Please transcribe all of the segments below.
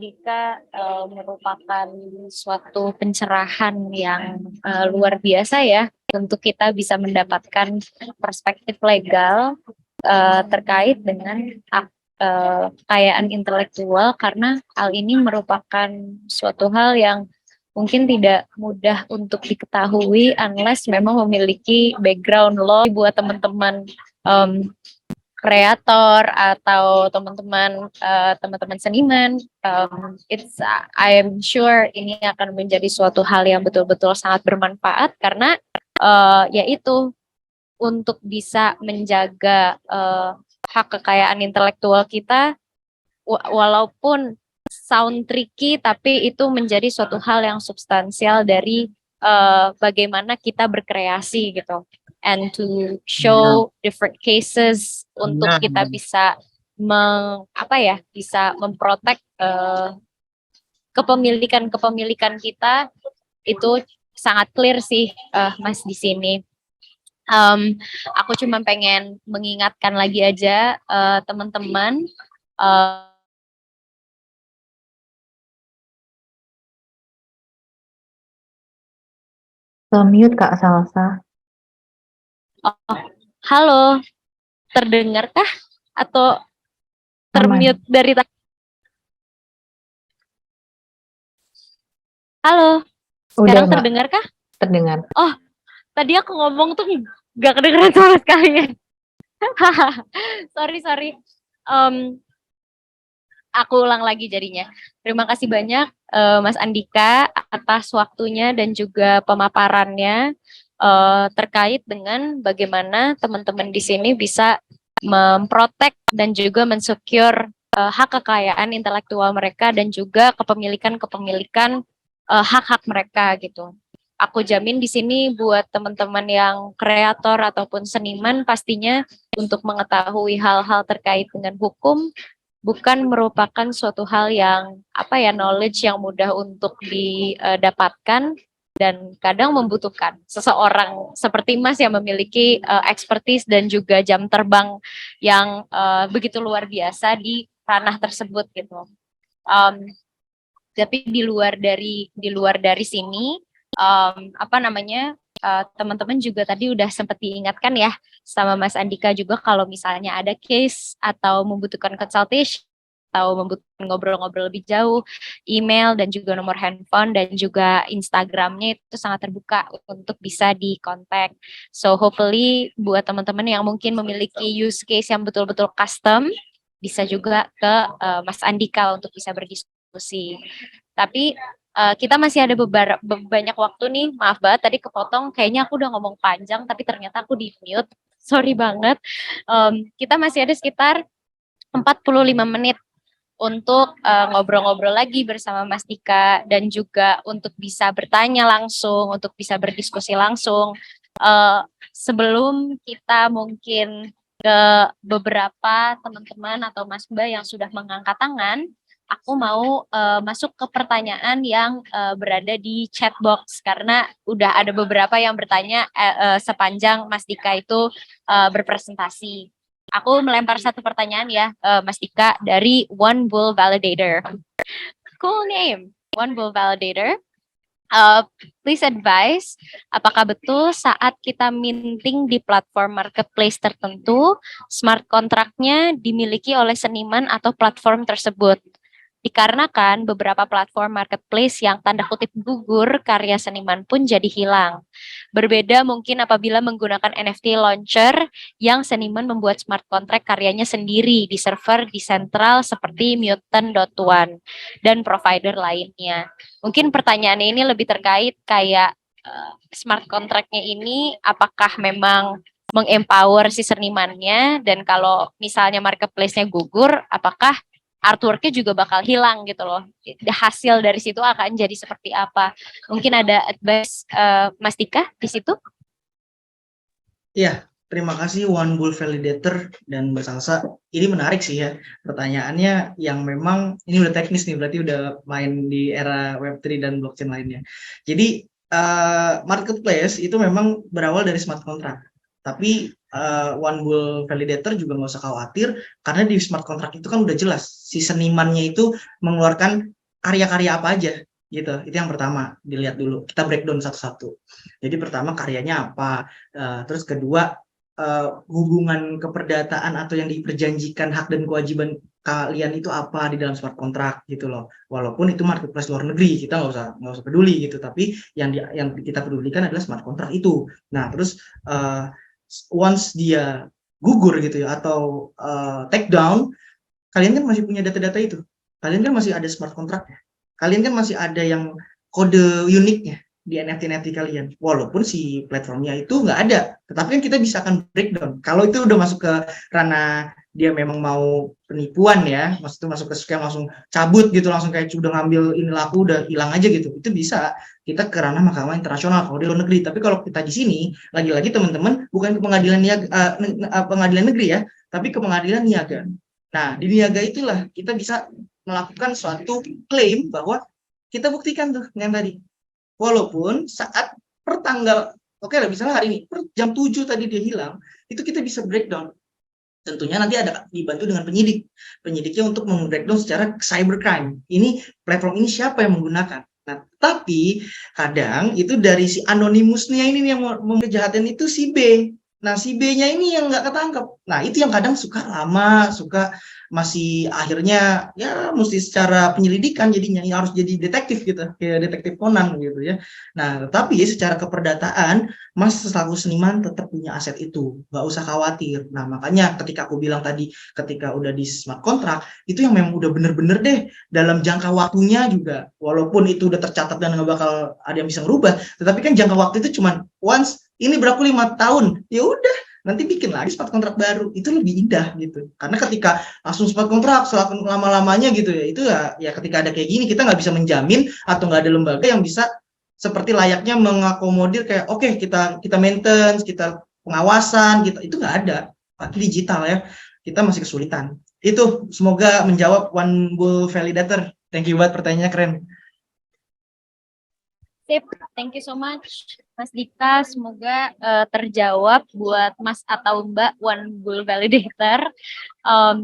Andika merupakan suatu pencerahan yang luar biasa ya untuk kita bisa mendapatkan perspektif legal terkait dengan kekayaan intelektual, karena hal ini merupakan suatu hal yang mungkin tidak mudah untuk diketahui unless memang memiliki background law. Buat teman-teman kreator atau teman-teman seniman, I'm sure ini akan menjadi suatu hal yang betul-betul sangat bermanfaat, karena yaitu untuk bisa menjaga hak kekayaan intelektual kita, walaupun sound tricky, tapi itu menjadi suatu hal yang substansial dari bagaimana kita berkreasi gitu, and to show different cases untuk kita bisa bisa memprotek kepemilikan kita. Itu sangat clear sih, Mas, di sini. Aku cuma pengen mengingatkan lagi aja teman-teman, Mute Kak Salsa. halo, terdengarkah atau termute dari tadi? Halo, sekarang terdengarkah? Terdengar. Oh, tadi aku ngomong tuh gak kedengeran sama sekali. sorry. Aku ulang lagi jadinya. Terima kasih banyak Mas Andika atas waktunya dan juga pemaparannya terkait dengan bagaimana teman-teman di sini bisa memprotek dan juga mensecure hak kekayaan intelektual mereka dan juga kepemilikan hak-hak mereka gitu. Aku jamin di sini buat teman-teman yang kreator ataupun seniman, pastinya untuk mengetahui hal-hal terkait dengan hukum bukan merupakan suatu hal yang knowledge yang mudah untuk didapatkan, dan kadang membutuhkan seseorang seperti Mas yang memiliki expertise dan juga jam terbang yang begitu luar biasa di ranah tersebut gitu. Tapi di luar dari sini, teman-teman juga tadi udah sempat diingatkan ya sama Mas Andika juga, kalau misalnya ada case atau membutuhkan consultation atau membutuhkan ngobrol-ngobrol lebih jauh, email dan juga nomor handphone dan juga Instagramnya itu sangat terbuka untuk bisa dikontak. So hopefully buat teman-teman yang mungkin memiliki use case yang betul-betul custom, bisa juga ke Mas Andika untuk bisa berdiskusi. Tapi kita masih ada banyak waktu nih. Maaf banget tadi kepotong, kayaknya aku udah ngomong panjang tapi ternyata aku di mute. Sorry banget. Kita masih ada sekitar 45 menit untuk ngobrol-ngobrol lagi bersama Mas Dika, dan juga untuk bisa bertanya langsung, untuk bisa berdiskusi langsung. Sebelum kita mungkin ke beberapa teman-teman atau Mas Mbak yang sudah mengangkat tangan, aku mau masuk ke pertanyaan yang berada di chat box, karena udah ada beberapa yang bertanya sepanjang Mas Dika itu berpresentasi. Aku melempar satu pertanyaan ya, Mas Dika, dari One Bull Validator. Cool name, One Bull Validator. Please advise, apakah betul saat kita minting di platform marketplace tertentu, smart contract-nya dimiliki oleh seniman atau platform tersebut? Dikarenakan beberapa platform marketplace yang tanda kutip gugur, karya seniman pun jadi hilang. Berbeda mungkin apabila menggunakan NFT launcher yang seniman membuat smart contract karyanya sendiri di server desentral seperti Mutant.one dan provider lainnya. Mungkin pertanyaannya ini lebih terkait kayak smart contract-nya ini apakah memang mengempower si senimannya, dan kalau misalnya marketplace-nya gugur, apakah artwork-nya juga bakal hilang gitu loh. Hasil dari situ akan jadi seperti apa? Mungkin ada advice Mas Dika di situ? Iya, terima kasih One Bull Validator dan Mbak Salsa. Ini menarik sih ya pertanyaannya, yang memang ini udah teknis nih, berarti udah main di era Web3 dan blockchain lainnya. Jadi marketplace itu memang berawal dari smart contract. Tapi One Bull Validator juga nggak usah khawatir, karena di smart contract itu kan udah jelas si senimannya itu mengeluarkan karya-karya apa aja gitu. Itu yang pertama, dilihat dulu. Kita breakdown satu-satu. Jadi pertama karyanya apa, terus kedua hubungan keperdataan atau yang diperjanjikan hak dan kewajiban kalian itu apa di dalam smart contract gitu loh. Walaupun itu marketplace luar negeri, kita nggak usah peduli gitu. Tapi yang kita pedulikan adalah smart contract itu. Nah, terus once dia gugur gitu ya atau take down, kalian kan masih punya data-data itu. Kalian kan masih ada smart contract-nya. Kalian kan masih ada yang kode uniknya di NFT kalian. Walaupun si platformnya itu nggak ada. Tetapi kan kita bisa akan breakdown. Kalau itu udah masuk ke ranah dia memang mau penipuan ya, maksudnya masuk ke scam langsung cabut gitu, langsung kayak udah ngambil ini laku udah hilang aja gitu. Itu bisa kita ke ranah mahkamah internasional kalau di luar negeri. Tapi kalau kita di sini, lagi-lagi teman-teman bukan ke pengadilan pengadilan negeri ya, tapi ke pengadilan niaga. Nah, di niaga itulah kita bisa melakukan suatu klaim bahwa kita buktikan tuh yang tadi. Walaupun saat per tanggal, oke lah misalnya hari ini, per jam 7 tadi dia hilang, itu kita bisa breakdown. Tentunya nanti ada dibantu dengan penyidik. Penyidiknya untuk membreakdown secara cybercrime. Ini platform ini siapa yang menggunakan? Nah, tapi kadang itu dari si anonimusnya ini yang mau kejahatan itu si B. Nah, si B-nya ini yang nggak ketangkep. Nah, itu yang kadang suka lama, suka masih akhirnya ya mesti secara penyelidikan jadinya ya harus jadi detektif gitu, kayak detektif Conan gitu ya. Nah, tapi secara keperdataan Mas selaku seniman tetap punya aset itu, nggak usah khawatir. Nah, makanya ketika aku bilang tadi, ketika udah di smart contract, itu yang memang udah bener-bener deh dalam jangka waktunya juga, walaupun itu udah tercatat dan nggak bakal ada yang bisa ngerubah, tetapi kan jangka waktu itu cuma once, ini berlaku 5 tahun, ya udah nanti bikin lagi smart kontrak baru, itu lebih indah gitu. Karena ketika langsung smart kontrak selalu lama-lamanya gitu ya, itu ya ketika ada kayak gini kita nggak bisa menjamin atau nggak ada lembaga yang bisa seperti layaknya mengakomodir kayak oke, kita maintenance, kita pengawasan gitu, itu nggak ada. Tapi digital ya, kita masih kesulitan. Itu semoga menjawab One Bull Validator. Thank you buat pertanyaannya, keren. Sip, thank you so much Mas Dika, semoga terjawab buat Mas atau Mbak One Bull Validator.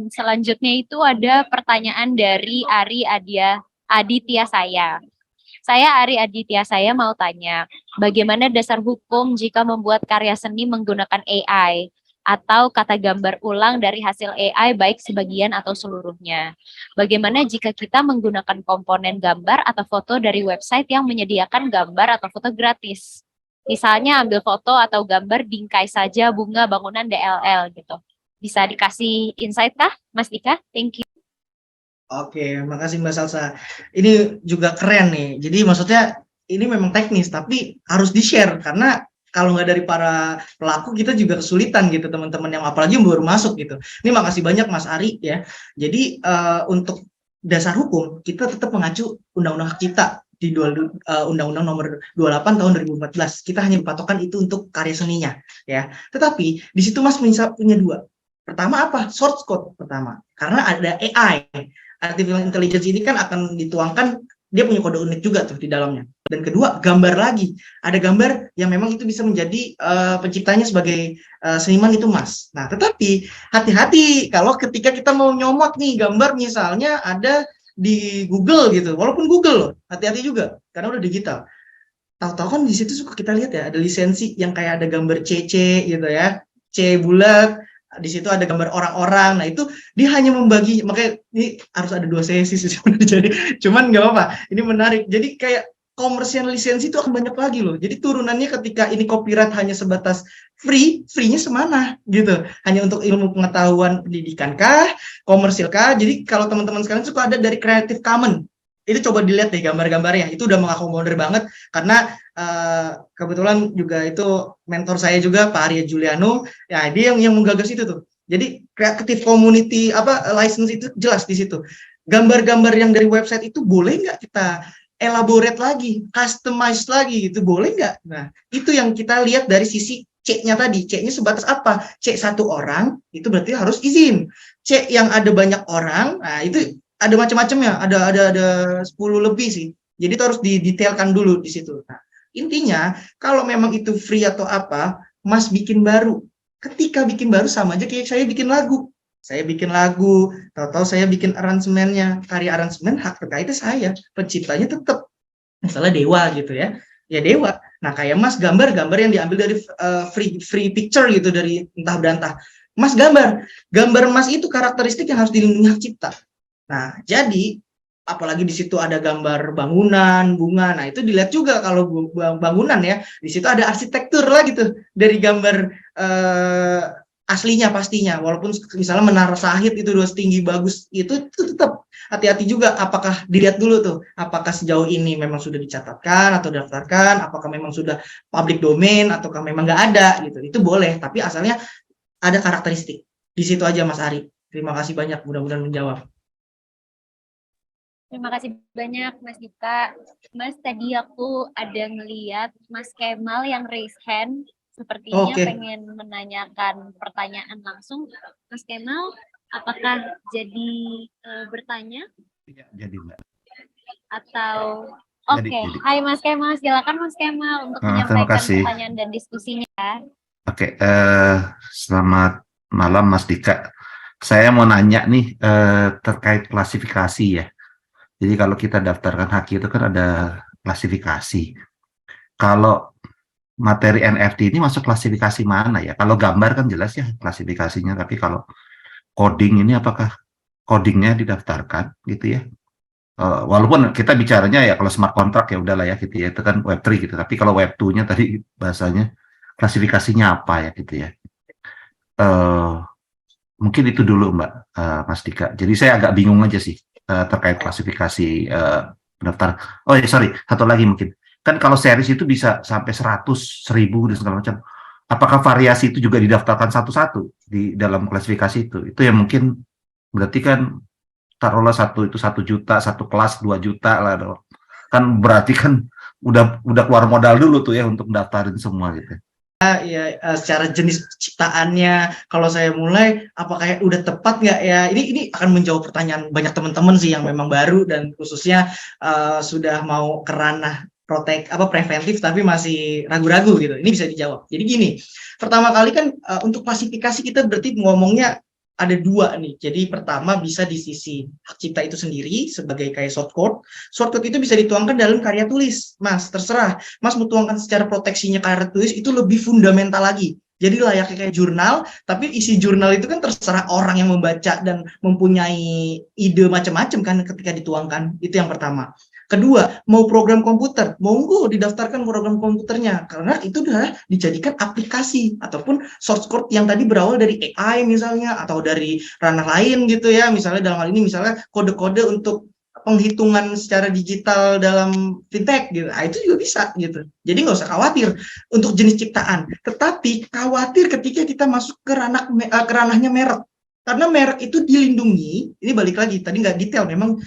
Selanjutnya itu ada pertanyaan dari Ari Aditya saya. Saya Ari Aditya saya mau tanya, bagaimana dasar hukum jika membuat karya seni menggunakan AI? Atau kata gambar ulang dari hasil AI baik sebagian atau seluruhnya. Bagaimana jika kita menggunakan komponen gambar atau foto dari website yang menyediakan gambar atau foto gratis? Misalnya ambil foto atau gambar bingkai saja bunga bangunan DLL gitu. Bisa dikasih insight kah, Mas Dika? Thank you. Oke, makasih Mbak Salsa. Ini juga keren nih. Jadi maksudnya ini memang teknis, tapi harus di-share karena kalau nggak dari para pelaku kita juga kesulitan gitu teman-teman yang apalagi yang baru masuk gitu. Ini makasih banyak Mas Ari ya. Jadi untuk dasar hukum kita tetap mengacu Undang-Undang Hak Cipta di Undang-Undang Nomor 28 tahun 2014. Kita hanya patokan itu untuk karya seninya ya. Tetapi di situ Mas punya dua. Pertama apa? Source code pertama. Karena ada AI. Artificial intelligence ini kan akan dituangkan, dia punya kode unik juga tuh di dalamnya. Dan kedua, gambar lagi. Ada gambar yang memang itu bisa menjadi penciptanya sebagai seniman itu Mas. Nah, tetapi hati-hati kalau ketika kita mau nyomot nih gambar misalnya ada di Google gitu. Walaupun Google loh, hati-hati juga karena udah digital. Tahu-tahu kan di situ suka kita lihat ya, ada lisensi yang kayak ada gambar CC gitu ya. C bulat, di situ ada gambar orang-orang. Nah itu dia hanya membagi, makanya ini harus ada 2 sesi sih sebenarnya. Jadi cuman nggak apa-apa, ini menarik. Jadi kayak komersial lisensi itu akan banyak lagi loh. Jadi turunannya ketika ini copyright hanya sebatas free-nya semana gitu. Hanya untuk ilmu pengetahuan pendidikan kah, komersil kah. Jadi kalau teman-teman sekalian suka ada dari Creative Commons, itu coba dilihat deh gambar-gambarnya, itu udah mengakomodir banget karena kebetulan juga itu mentor saya juga Pak Arya Juliano, ya dia yang menggagas itu tuh. Jadi creative community license itu jelas di situ. Gambar-gambar yang dari website itu boleh nggak kita elaborate lagi, customize lagi gitu, boleh nggak? Nah itu yang kita lihat dari sisi C-nya tadi. C-nya sebatas apa? C 1 orang itu berarti harus izin. C yang ada banyak orang, nah itu ada macam-macamnya, ada 10 lebih sih. Jadi itu harus didetailkan dulu di situ. Nah, intinya kalau memang itu free atau apa, Mas bikin baru. Ketika bikin baru sama aja kayak saya bikin lagu. Saya bikin lagu, tahu-tahu saya bikin aransemennya, karya aransemen hak terkaitnya saya, penciptanya tetap misalnya Dewa gitu ya, ya Dewa. Nah kayak Mas gambar yang diambil dari free picture gitu, dari entah berantah. Mas gambar Mas itu karakteristik yang harus dilindungi hak cipta. Nah jadi apalagi di situ ada gambar bangunan, bunga. Nah itu dilihat juga kalau bangunan ya, di situ ada arsitektur lah gitu dari gambar aslinya pastinya. Walaupun misalnya Menara Sahid itu udah tinggi bagus, itu tetap hati-hati juga, apakah dilihat dulu tuh, apakah sejauh ini memang sudah dicatatkan atau daftarkan, apakah memang sudah public domain ataukah memang nggak ada gitu. Itu boleh, tapi asalnya ada karakteristik. Di situ aja Mas Ari. Terima kasih banyak, mudah-mudahan menjawab. Terima kasih banyak Mas Dika. Mas, tadi aku ada ngeliat Mas Kemal yang raise hand, sepertinya pengen menanyakan pertanyaan langsung. Mas Kemal, apakah jadi bertanya? Iya, jadi Mbak. Atau Jadi. Hai Mas Kemal, silakan Mas Kemal untuk menyampaikan pertanyaan dan diskusinya. Oke, selamat malam Mas Dika. Saya mau nanya nih terkait klasifikasi ya. Jadi kalau kita daftarkan haki itu kan ada klasifikasi. Kalau materi NFT ini masuk klasifikasi mana ya? Kalau gambar kan jelas ya klasifikasinya, tapi kalau coding ini apakah codingnya didaftarkan gitu ya? Walaupun kita bicaranya ya kalau smart contract ya udahlah ya gitu ya, itu kan Web3 gitu. Tapi kalau Web2-nya tadi bahasanya klasifikasinya apa ya gitu ya? Mungkin itu dulu Mbak Mas Dika. Jadi saya agak bingung aja sih terkait klasifikasi pendaftar. Oh ya sorry, satu lagi mungkin. Kan kalau series itu bisa sampai 100, 1000 dan segala macam. Apakah variasi itu juga didaftarkan satu-satu di dalam klasifikasi itu? Itu yang mungkin berarti kan taruhlah satu itu 1 juta, satu kelas 2 juta lah. Kan berarti kan udah keluar modal dulu tuh ya untuk mendaftarin semua gitu. Ya, secara jenis ciptaannya, kalau saya mulai, apakah udah tepat nggak ya? Ini akan menjawab pertanyaan banyak teman-teman sih yang memang baru dan khususnya sudah mau ke ranah preventif tapi masih ragu-ragu gitu. Ini bisa dijawab. Jadi gini, pertama kali kan untuk klasifikasi kita berarti ngomongnya ada dua nih. Jadi pertama bisa di sisi hak cipta itu sendiri sebagai kayak shortcode. Shortcode itu bisa dituangkan dalam karya tulis. Mas, terserah. Mas mau tuangkan secara proteksinya karya tulis itu lebih fundamental lagi. Jadi layaknya kayak jurnal, tapi isi jurnal itu kan terserah orang yang membaca dan mempunyai ide macam-macam kan ketika dituangkan. Itu yang pertama. Kedua, mau program komputer, monggo didaftarkan program komputernya, karena itu sudah dijadikan aplikasi ataupun source code yang tadi berawal dari AI misalnya, atau dari ranah lain gitu ya, misalnya dalam hal ini misalnya kode-kode untuk penghitungan secara digital dalam fintech gitu, nah, itu juga bisa gitu. Jadi nggak usah khawatir untuk jenis ciptaan, tetapi khawatir ketika kita masuk ke ranahnya merek. Karena merek itu dilindungi, ini balik lagi, tadi nggak detail, memang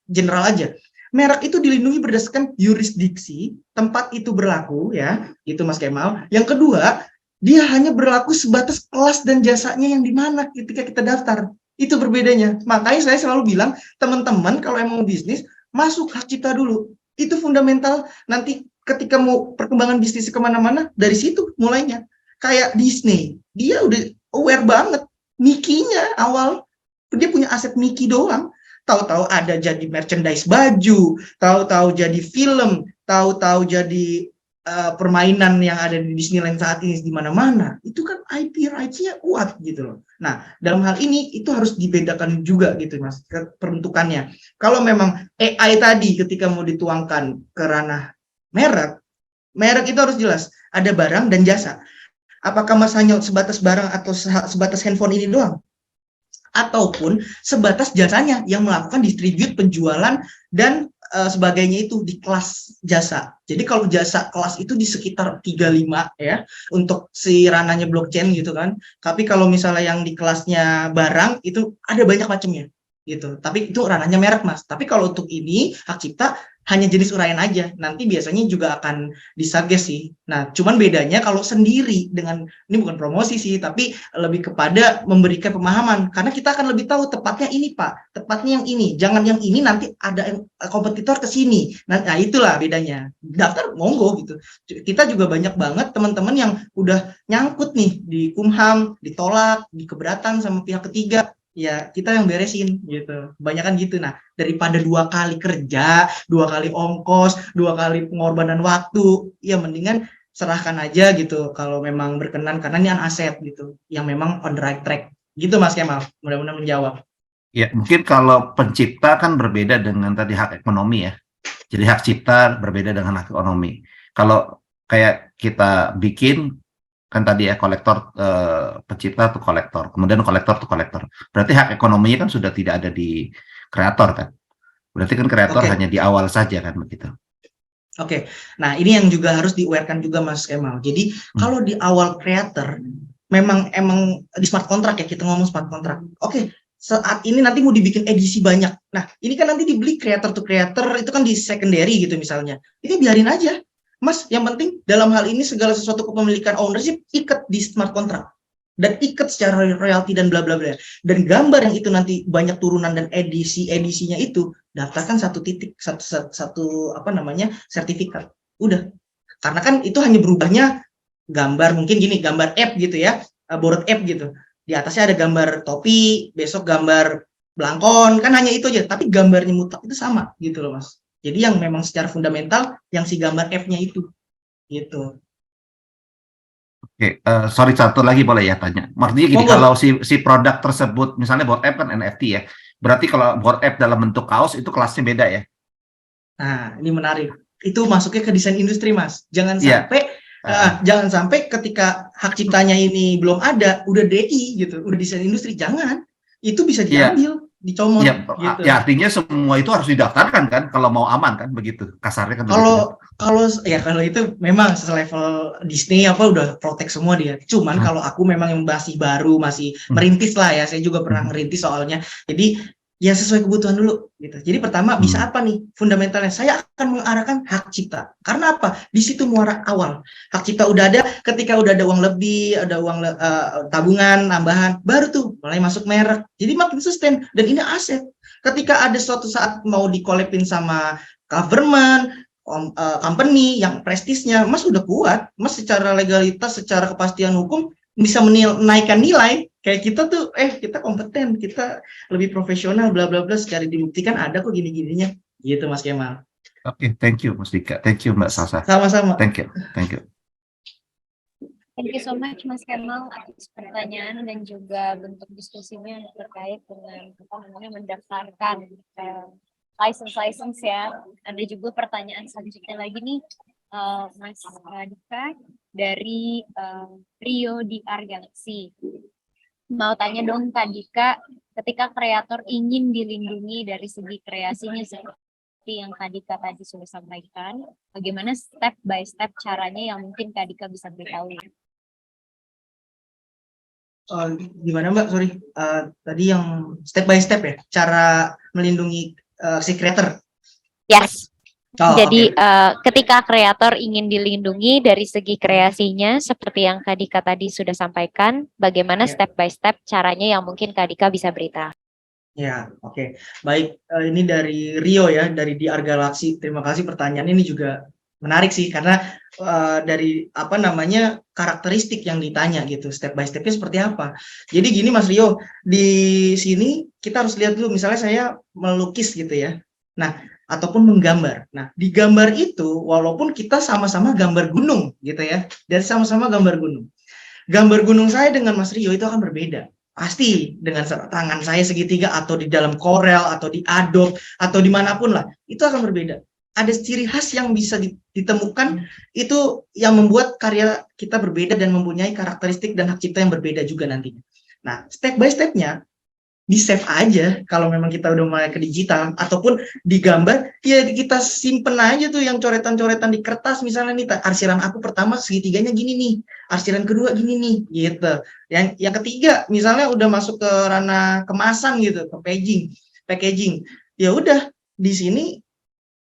general aja. Merek itu dilindungi berdasarkan yurisdiksi tempat itu berlaku ya, itu Mas Kemal. Yang kedua, dia hanya berlaku sebatas kelas dan jasanya yang di mana ketika kita daftar. Itu berbedanya. Makanya saya selalu bilang, teman-teman kalau emang bisnis, masuk hak cipta dulu. Itu fundamental, nanti ketika mau perkembangan bisnis kemana-mana, dari situ mulainya. Kayak Disney, dia udah aware banget. Mickey-nya awal, dia punya aset Mickey doang. Tahu-tahu ada jadi merchandise baju, tahu-tahu jadi film, tahu-tahu jadi permainan yang ada di Disneyland saat ini di mana-mana. Itu kan IP rights-nya kuat gitu loh. Nah, dalam hal ini itu harus dibedakan juga gitu Mas, peruntukannya. Kalau memang AI tadi ketika mau dituangkan ke ranah merek itu harus jelas, ada barang dan jasa. Apakah Mas hanya sebatas barang atau sebatas handphone ini doang? Ataupun sebatas jasanya yang melakukan distribute, penjualan, dan sebagainya itu di kelas jasa. Jadi kalau jasa kelas itu di sekitar 35 ya, untuk si ranahnya blockchain gitu kan. Tapi kalau misalnya yang di kelasnya barang, itu ada banyak macamnya gitu. Tapi itu ranahnya merek, Mas. Tapi kalau untuk ini hak cipta hanya jenis uraian aja. Nanti biasanya juga akan disubges sih. Nah, cuman bedanya kalau sendiri dengan ini bukan promosi sih, tapi lebih kepada memberikan pemahaman. Karena kita akan lebih tahu tepatnya ini, Pak. Tepatnya yang ini. Jangan yang ini, nanti ada kompetitor ke sini. Nah, itulah bedanya. Daftar monggo gitu. Kita juga banyak banget teman-teman yang udah nyangkut nih di Kumham, ditolak, dikeberatan sama pihak ketiga. Ya kita yang beresin gitu, kebanyakan gitu. Nah, daripada 2 kali kerja, 2 kali ongkos, 2 kali pengorbanan waktu, ya mendingan serahkan aja gitu kalau memang berkenan, karena ini kan aset gitu yang memang on the right track gitu, Mas Kemal. Mudah-mudahan menjawab. Ya, mungkin kalau pencipta kan berbeda dengan tadi hak ekonomi ya. Jadi hak cipta berbeda dengan hak ekonomi. Kalau kayak kita bikin kan tadi ya kolektor, pencipta tuh kolektor, kemudian kolektor tuh kolektor. Berarti hak ekonominya kan sudah tidak ada di kreator kan. Berarti kan kreator Oke. hanya di awal saja kan begitu. Oke. Nah, ini yang juga harus di-aware-kan juga, Mas Kemal. Jadi kalau di awal creator memang di smart contract ya, kita ngomong smart contract. Oke, saat ini nanti mau dibikin edisi banyak. Nah, ini kan nanti dibeli creator to creator, itu kan di secondary gitu misalnya. Ini biarin aja. Mas, yang penting dalam hal ini segala sesuatu kepemilikan ownership ikat di smart contract. Dan ikat secara royalti dan bla bla bla. Dan gambar yang itu nanti banyak turunan dan edisinya itu daftarkan satu sertifikat. Udah. Karena kan itu hanya berubahnya gambar, mungkin gini, gambar app gitu ya, board app gitu. Di atasnya ada gambar topi, besok gambar belangkon, kan hanya itu aja. Tapi gambarnya mutlak itu sama gitu loh, Mas. Jadi yang memang secara fundamental yang si gambar app-nya itu gitu. Oke, sorry satu lagi boleh ya tanya. Maksudnya gini, Monggo. kalau si produk tersebut, misalnya board app kan NFT ya, berarti kalau board app dalam bentuk kaos itu kelasnya beda ya? Nah, ini menarik. Itu masuknya ke desain industri, Mas. Jangan Iya. sampai ketika hak ciptanya ini belum ada, udah DI gitu, udah desain industri. Jangan. Itu bisa diambil, dicomot Ya, gitu. ya artinya semua itu harus didaftarkan kan, kalau mau aman kan begitu, kasarnya kan begitu. Kalau itu memang selevel Disney udah protek semua dia. Cuman kalau aku memang yang masih baru, masih merintis lah ya. Saya juga pernah merintis soalnya. Jadi ya sesuai kebutuhan dulu gitu. Jadi pertama bisa apa nih fundamentalnya? Saya akan mengarahkan hak cipta. Karena apa? Di situ muara awal. Hak cipta udah ada, ketika udah ada uang lebih, ada uang tabungan, tambahan, baru tuh mulai masuk merek. Jadi makin sustain dan ini aset. Ketika ada suatu saat mau dikolektin sama government, company yang prestisnya, Mas udah kuat, Mas secara legalitas, secara kepastian hukum bisa menaikkan nilai. Kayak kita tuh, kita kompeten, kita lebih profesional, bla bla bla, secara dibuktikan ada kok gini-gininya, gitu Mas Kemal. Oke, thank you Mas Dika, thank you Mbak Salsa. Sama-sama. Thank you. Thank you so much Mas Kemal atas pertanyaan dan juga bentuk diskusinya terkait dengan mendaftarkan license ya. Ada juga pertanyaan selanjutnya lagi nih, Mas Dika dari Rio DR Galaxy. Mau tanya dong Kak Dika, ketika kreator ingin dilindungi dari segi kreasinya seperti yang Kak Dika tadi sudah sampaikan, bagaimana step by step caranya yang mungkin Kak Dika bisa beritahu? Gimana Mbak? Sorry, tadi yang step by step ya, cara melindungi si creator. Yes. Jadi ketika kreator ingin dilindungi dari segi kreasinya, seperti yang Kak Dika tadi sudah sampaikan, bagaimana step by step caranya yang mungkin Kak Dika bisa beritahu? Ya, oke. Baik, ini dari Rio ya, dari DR Galaxy. Terima kasih pertanyaan ini juga menarik sih, karena dari karakteristik yang ditanya gitu, step by stepnya seperti apa. Jadi gini Mas Rio, di sini kita harus lihat dulu, misalnya saya melukis gitu ya. Nah, ataupun menggambar. Nah, di gambar itu walaupun kita sama-sama gambar gunung gitu ya, dan sama-sama gambar gunung. Gambar gunung saya dengan Mas Rio itu akan berbeda. Pasti dengan tangan saya segitiga atau di dalam Corel atau di Adobe atau dimanapun lah, itu akan berbeda. Ada ciri khas yang bisa ditemukan, itu yang membuat karya kita berbeda dan mempunyai karakteristik dan hak cipta yang berbeda juga nantinya. Nah, step by stepnya di save aja kalau memang kita udah mulai ke digital, ataupun digambar ya kita simpen aja tuh yang coretan-coretan di kertas. Misalnya nih, arsiran aku pertama segitiganya gini nih, arsiran kedua gini nih gitu. Yang ketiga misalnya udah masuk ke ranah kemasan gitu, ke packaging packaging. Ya udah, di sini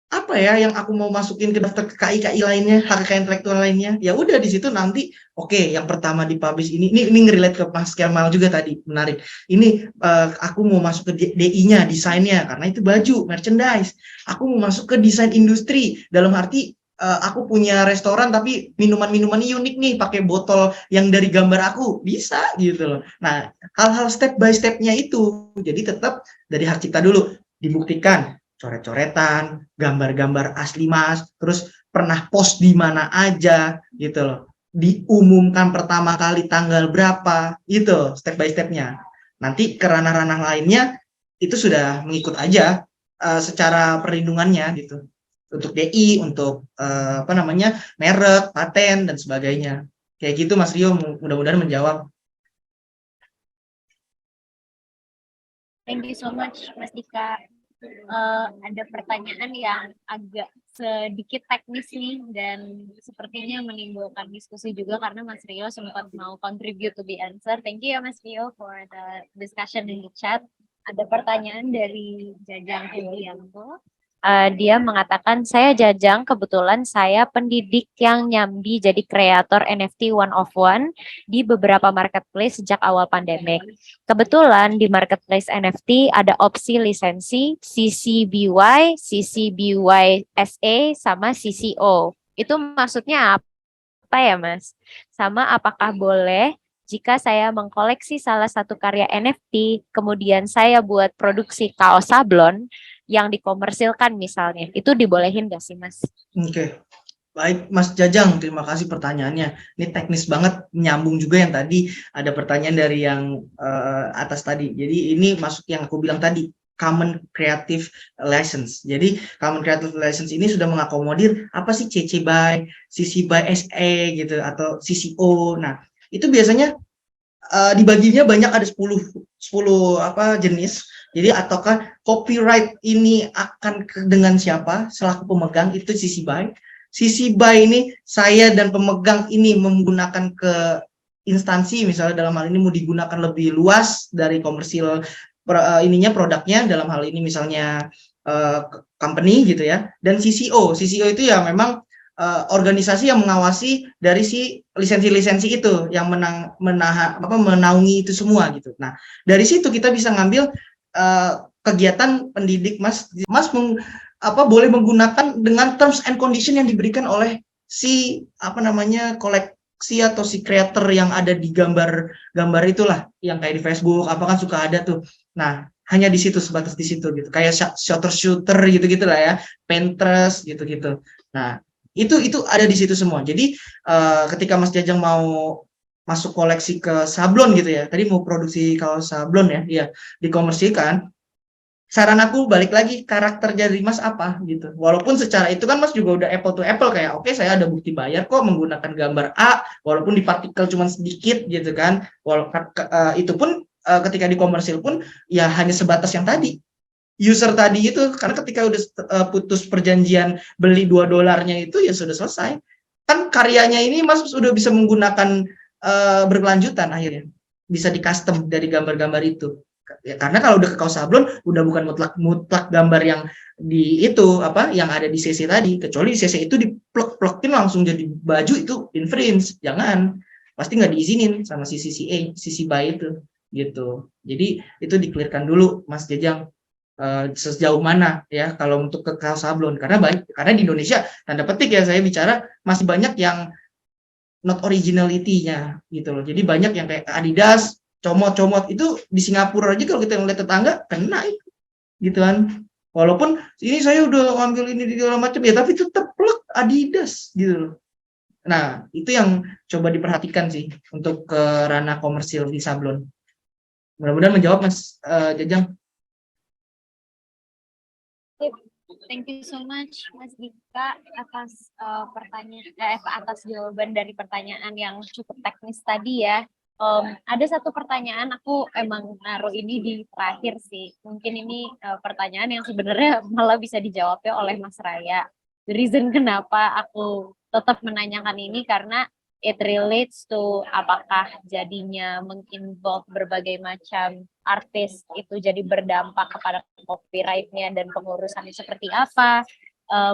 apa ya yang aku mau masukin ke daftar KI lainnya, hak kekayaan intelektual lainnya. Ya udah di situ nanti oke, yang pertama dipublish ini ngerelate ke Mas Kemal juga tadi, menarik. Ini aku mau masuk ke DI-nya, desainnya karena itu baju, merchandise. Aku mau masuk ke desain industri dalam arti aku punya restoran tapi minuman-minumannya unik nih, pakai botol yang dari gambar aku, bisa gitu loh. Nah, hal-hal step by step-nya itu. Jadi tetap dari hak cipta dulu dibuktikan coret-coretan, gambar-gambar asli Mas, terus pernah post di mana aja gitu loh. Diumumkan pertama kali tanggal berapa, itu step by step-nya. Nanti ke ranah-ranah lainnya itu sudah mengikut aja secara perlindungannya gitu. Untuk DI, untuk apa namanya, merek, paten dan sebagainya. Kayak gitu Mas Rio, mudah-mudahan menjawab. Thank you so much Mas Dika. Ada pertanyaan yang agak sedikit teknis nih dan sepertinya menimbulkan diskusi juga karena Mas Rio sempat mau contribute to the answer. Thank you ya Mas Rio for the discussion in the chat. Ada pertanyaan dari Jajang Hendrianto. Dia mengatakan, saya Jajang, kebetulan saya pendidik yang nyambi jadi kreator NFT one of one di beberapa marketplace sejak awal pandemik. Kebetulan di marketplace NFT ada opsi lisensi CC BY SA, sama CCO. Itu maksudnya apa ya Mas? Sama apakah boleh jika saya mengkoleksi salah satu karya NFT, kemudian saya buat produksi kaos sablon yang dikomersilkan misalnya, itu dibolehin nggak sih Mas? Oke. Baik Mas Jajang, terima kasih pertanyaannya. Ini teknis banget, nyambung juga yang tadi ada pertanyaan dari yang atas tadi. Jadi ini masuk yang aku bilang tadi, Common Creative License. Jadi Common Creative License ini sudah mengakomodir apa sih CC BY, CC BY SE gitu atau CCO. Nah, itu biasanya dibaginya banyak, ada 10 apa jenis. Jadi ataukah copyright ini akan dengan siapa selaku pemegang, itu CC BY. CC BY ini saya dan pemegang ini menggunakan ke instansi, misalnya dalam hal ini mau digunakan lebih luas dari komersil produknya, dalam hal ini misalnya company gitu ya. Dan CCO itu ya memang organisasi yang mengawasi dari si lisensi-lisensi itu yang menaungi itu semua gitu. Nah, dari situ kita bisa ngambil kegiatan pendidik Mas boleh menggunakan dengan terms and condition yang diberikan oleh si koleksi atau si creator yang ada di gambar itulah, yang kayak di Facebook apa kan suka ada tuh. Nah, hanya di situ, sebatas di situ gitu. Kayak shooter gitu-gitu lah ya, Pinterest gitu-gitu. Nah, itu ada di situ semua. Jadi ketika Mas Jajang mau masuk koleksi ke sablon gitu ya, tadi mau produksi kaos sablon ya dikomersikan, saran aku balik lagi, karakter dari Mas apa gitu. Walaupun secara itu kan Mas juga udah apple to apple, kayak oke, saya ada bukti bayar kok menggunakan gambar A walaupun di partikel cuma sedikit gitu kan. Itu pun ketika dikomersil pun ya hanya sebatas yang tadi, user tadi itu, karena ketika udah putus perjanjian beli $2 itu ya sudah selesai. Kan karyanya ini Mas sudah bisa menggunakan berkelanjutan, akhirnya bisa di custom dari gambar-gambar itu. Ya, karena kalau udah ke kaos sablon udah bukan mutlak gambar yang di itu yang ada di CC tadi, kecuali di CC itu diplek-plekin langsung jadi baju, itu infringe, jangan, pasti nggak diizinin sama si CC BY itu gitu. Jadi itu di-clearkan dulu Mas Jajang, sejauh mana ya kalau untuk ke kaos sablon, karena di Indonesia tanda petik ya saya bicara, masih banyak yang not originality-nya gitu loh. Jadi banyak yang kayak Adidas comot-comot, itu di Singapura aja kalau kita ngeliat tetangga kena itu gitu kan. Walaupun ini saya udah ngambil ini di segala macam ya, tapi tetap plek Adidas gitu loh. Nah, itu yang coba diperhatikan sih untuk ke ranah komersil di sablon. Mudah-mudahan menjawab Mas Jajang. Thank you so much Mas Dika atas atas jawaban dari pertanyaan yang cukup teknis tadi ya. Ada satu pertanyaan, aku emang naruh ini di terakhir sih. Mungkin ini pertanyaan yang sebenarnya malah bisa dijawabnya oleh Mas Raya. The reason kenapa aku tetap menanyakan ini karena it relates to apakah jadinya menginvolve berbagai macam artis itu jadi berdampak kepada copyright-nya dan pengurusannya seperti apa.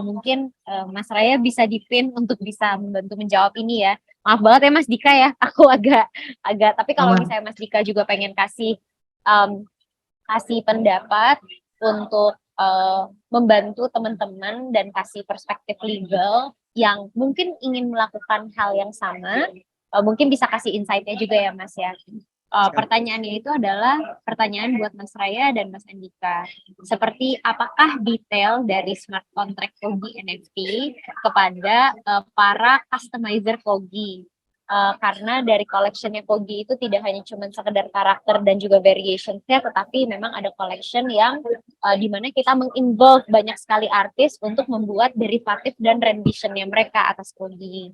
Mungkin Mas Raya bisa dipin untuk bisa membantu menjawab ini ya. Maaf banget ya Mas Dika ya, aku agak tapi kalau Aman. misalnya Mas Dika juga pengen kasih pendapat untuk membantu teman-teman dan kasih perspektif legal yang mungkin ingin melakukan hal yang sama, mungkin bisa kasih insight-nya juga ya Mas ya. Pertanyaannya itu adalah pertanyaan buat Mas Raya dan Mas Andika. Seperti apakah detail dari smart contract Kogi NFT kepada para customizer Kogi? Karena dari collection-nya Kogi itu tidak hanya cuma sekedar karakter dan juga variation-nya, tetapi memang ada collection yang di mana kita menginvolve banyak sekali artis untuk membuat derivatif dan rendition-nya mereka atas Kogi.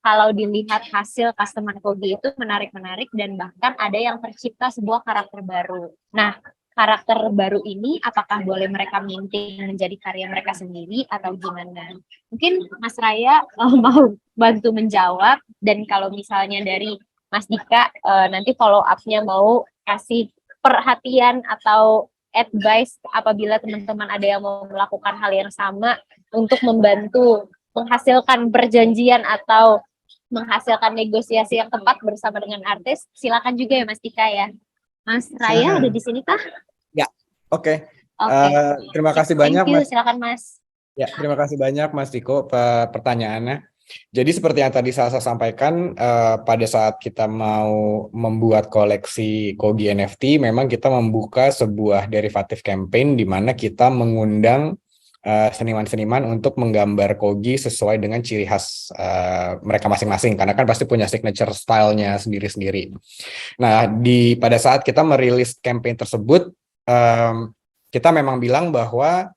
Kalau dilihat hasil customer Kogi itu menarik-menarik dan bahkan ada yang tercipta sebuah karakter baru. Nah, karakter baru ini apakah boleh mereka minting menjadi karya mereka sendiri atau gimana? Mungkin Mas Raya mau bantu menjawab, dan kalau misalnya dari Mas Dika nanti follow up-nya mau kasih perhatian atau advice apabila teman-teman ada yang mau melakukan hal yang sama untuk membantu menghasilkan perjanjian atau menghasilkan negosiasi yang tepat bersama dengan artis, silakan juga ya Mas Dika ya. Mas Raya ada di sini kah? Oke. Oke. Terima kasih banyak Thank you, Mas. silakan Mas. Ya, terima kasih banyak Mas Diko pertanyaannya. Jadi seperti yang tadi saya sampaikan, pada saat kita mau membuat koleksi Kogi NFT, memang kita membuka sebuah derivatif campaign di mana kita mengundang seniman-seniman untuk menggambar Kogi sesuai dengan ciri khas mereka masing-masing, karena kan pasti punya signature style-nya sendiri-sendiri. Nah, pada saat kita merilis campaign tersebut, kita memang bilang bahwa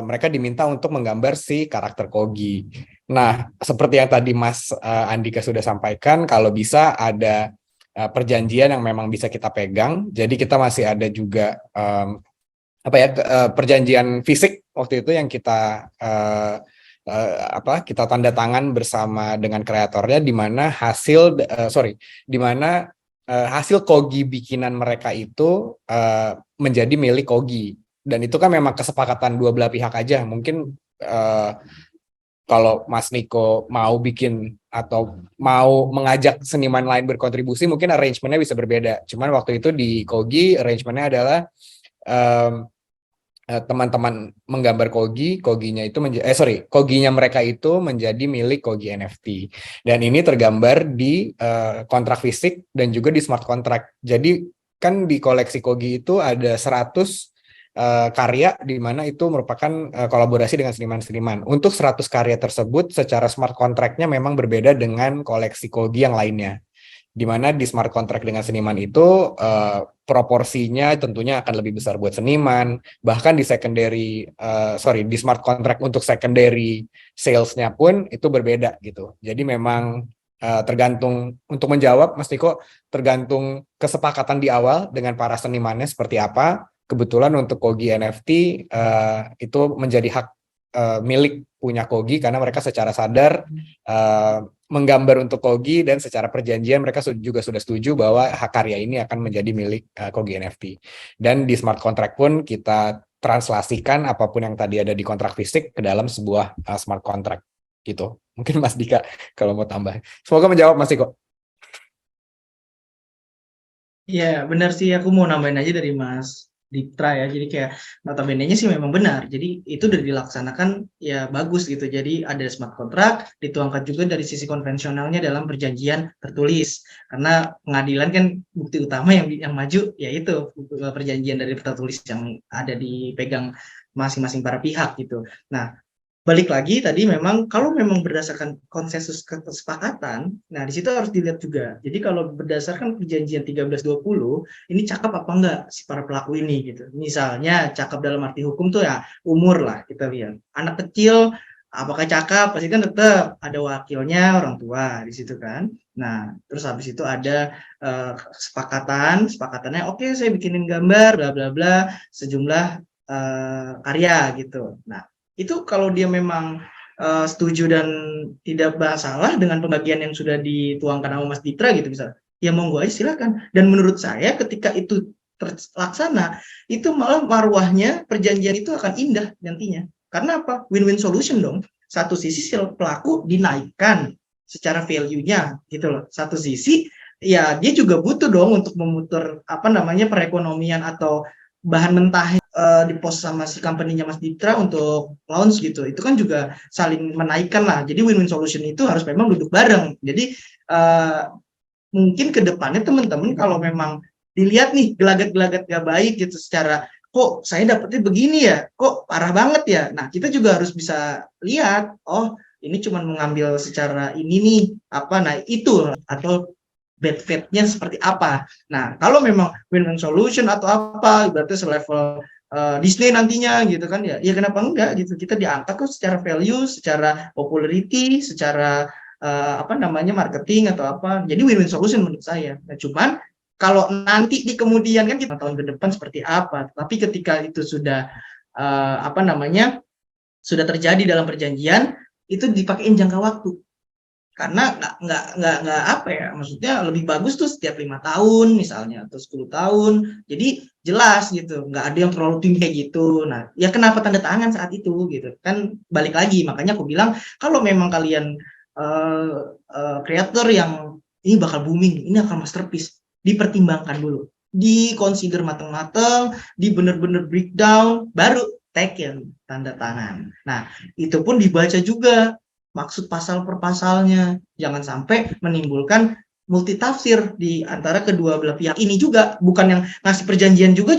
mereka diminta untuk menggambar si karakter Kogi. Nah, seperti yang tadi Mas Andika sudah sampaikan, kalau bisa ada perjanjian yang memang bisa kita pegang. Jadi kita masih ada juga perjanjian fisik waktu itu yang kita kita tanda tangan bersama dengan kreatornya, di mana hasil Kogi bikinan mereka itu menjadi milik Kogi. Dan itu kan memang kesepakatan dua belah pihak aja. Mungkin kalau Mas Niko mau bikin atau mau mengajak seniman lain berkontribusi, mungkin arrangement-nya bisa berbeda. Cuman waktu itu di Kogi, arrangement-nya adalah teman-teman menggambar Koginya mereka itu menjadi milik Kogi NFT. Dan ini tergambar di kontrak fisik dan juga di smart contract. Jadi kan di koleksi Kogi itu ada 100 karya, di mana itu merupakan kolaborasi dengan seniman-seniman. Untuk 100 karya tersebut secara smart contract-nya memang berbeda dengan koleksi Kogi yang lainnya. Di mana di smart contract dengan seniman itu proporsinya tentunya akan lebih besar buat seniman. Bahkan di di smart contract untuk secondary sales-nya pun itu berbeda gitu. Jadi memang tergantung, untuk menjawab Mas Niko, tergantung kesepakatan di awal dengan para senimannya seperti apa. Kebetulan untuk Kogi NFT itu menjadi hak milik punya Kogi, karena mereka secara sadar menggambar untuk Kogi, dan secara perjanjian mereka juga sudah setuju bahwa hak karya ini akan menjadi milik Kogi NFT. Dan di smart contract pun kita translasikan apapun yang tadi ada di kontrak fisik ke dalam sebuah smart contract gitu. Mungkin Mas Dika kalau mau tambah. Semoga menjawab Mas Diko. Iya, benar sih. Aku mau nambahin aja dari Mas Ditra ya. Jadi kayak notabene-nya sih memang benar. Jadi itu udah dilaksanakan ya bagus gitu. Jadi ada smart contract, dituangkan juga dari sisi konvensionalnya dalam perjanjian tertulis. Karena pengadilan kan bukti utama yang maju yaitu perjanjian dari tertulis yang ada dipegang masing-masing para pihak gitu. Nah, balik lagi tadi, memang kalau memang berdasarkan konsensus kesepakatan, nah di situ harus dilihat juga. Jadi kalau berdasarkan perjanjian 1320, ini cakep apa enggak si para pelaku ini gitu. Misalnya cakep dalam arti hukum tuh ya umur lah, kita lihat. Anak kecil apakah cakep? Pasti kan tetap ada wakilnya orang tua di situ kan. Nah, terus habis itu ada kesepakatannya oke, saya bikinin gambar bla bla bla sejumlah karya gitu. Nah, itu kalau dia memang setuju dan tidak masalah dengan pembagian yang sudah dituangkan sama Mas Ditra gitu misalnya, ya monggo aja silakan. Dan menurut saya ketika itu terlaksana, itu malah marwahnya perjanjian itu akan indah nantinya. Karena apa? Win-win solution dong. Satu sisi si pelaku dinaikkan secara value-nya gitu loh. Satu sisi ya dia juga butuh dong untuk memutar perekonomian atau bahan mentah di post sama si company-nya Mas Ditra untuk launch gitu. Itu kan juga saling menaikkan lah. Jadi win-win solution itu harus memang duduk bareng. Jadi mungkin ke depannya teman-teman kalau memang dilihat nih gelagat-gelagat gak baik gitu secara kok saya dapetnya begini ya, kok parah banget ya. Nah, kita juga harus bisa lihat, oh ini cuma mengambil secara ini nih, nah itu, atau bad faith-nya seperti apa. Nah, kalau memang win-win solution atau apa, berarti selevel Disney nantinya gitu kan ya kenapa enggak gitu, kita diangkat kok secara value, secara popularity, secara marketing atau apa, jadi win-win solution menurut saya. Nah, cuman kalau nanti di kemudian kan kita tahun ke depan seperti apa, tapi ketika itu sudah sudah terjadi dalam perjanjian, itu dipakein jangka waktu. Karena nggak maksudnya lebih bagus tuh setiap 5 tahun misalnya atau 10 tahun. Jadi jelas gitu, nggak ada yang terlalu tinggi kayak gitu. Nah, ya kenapa tanda tangan saat itu gitu. Kan balik lagi, makanya aku bilang kalau memang kalian kreator yang ini bakal booming, ini akan masterpiece, dipertimbangkan dulu, di-consider matang-matang, di bener-bener breakdown, baru taken tanda tangan. Nah, itu pun dibaca juga maksud pasal per pasalnya, jangan sampai menimbulkan multitafsir di antara kedua belah pihak ini juga, bukan yang ngasih perjanjian juga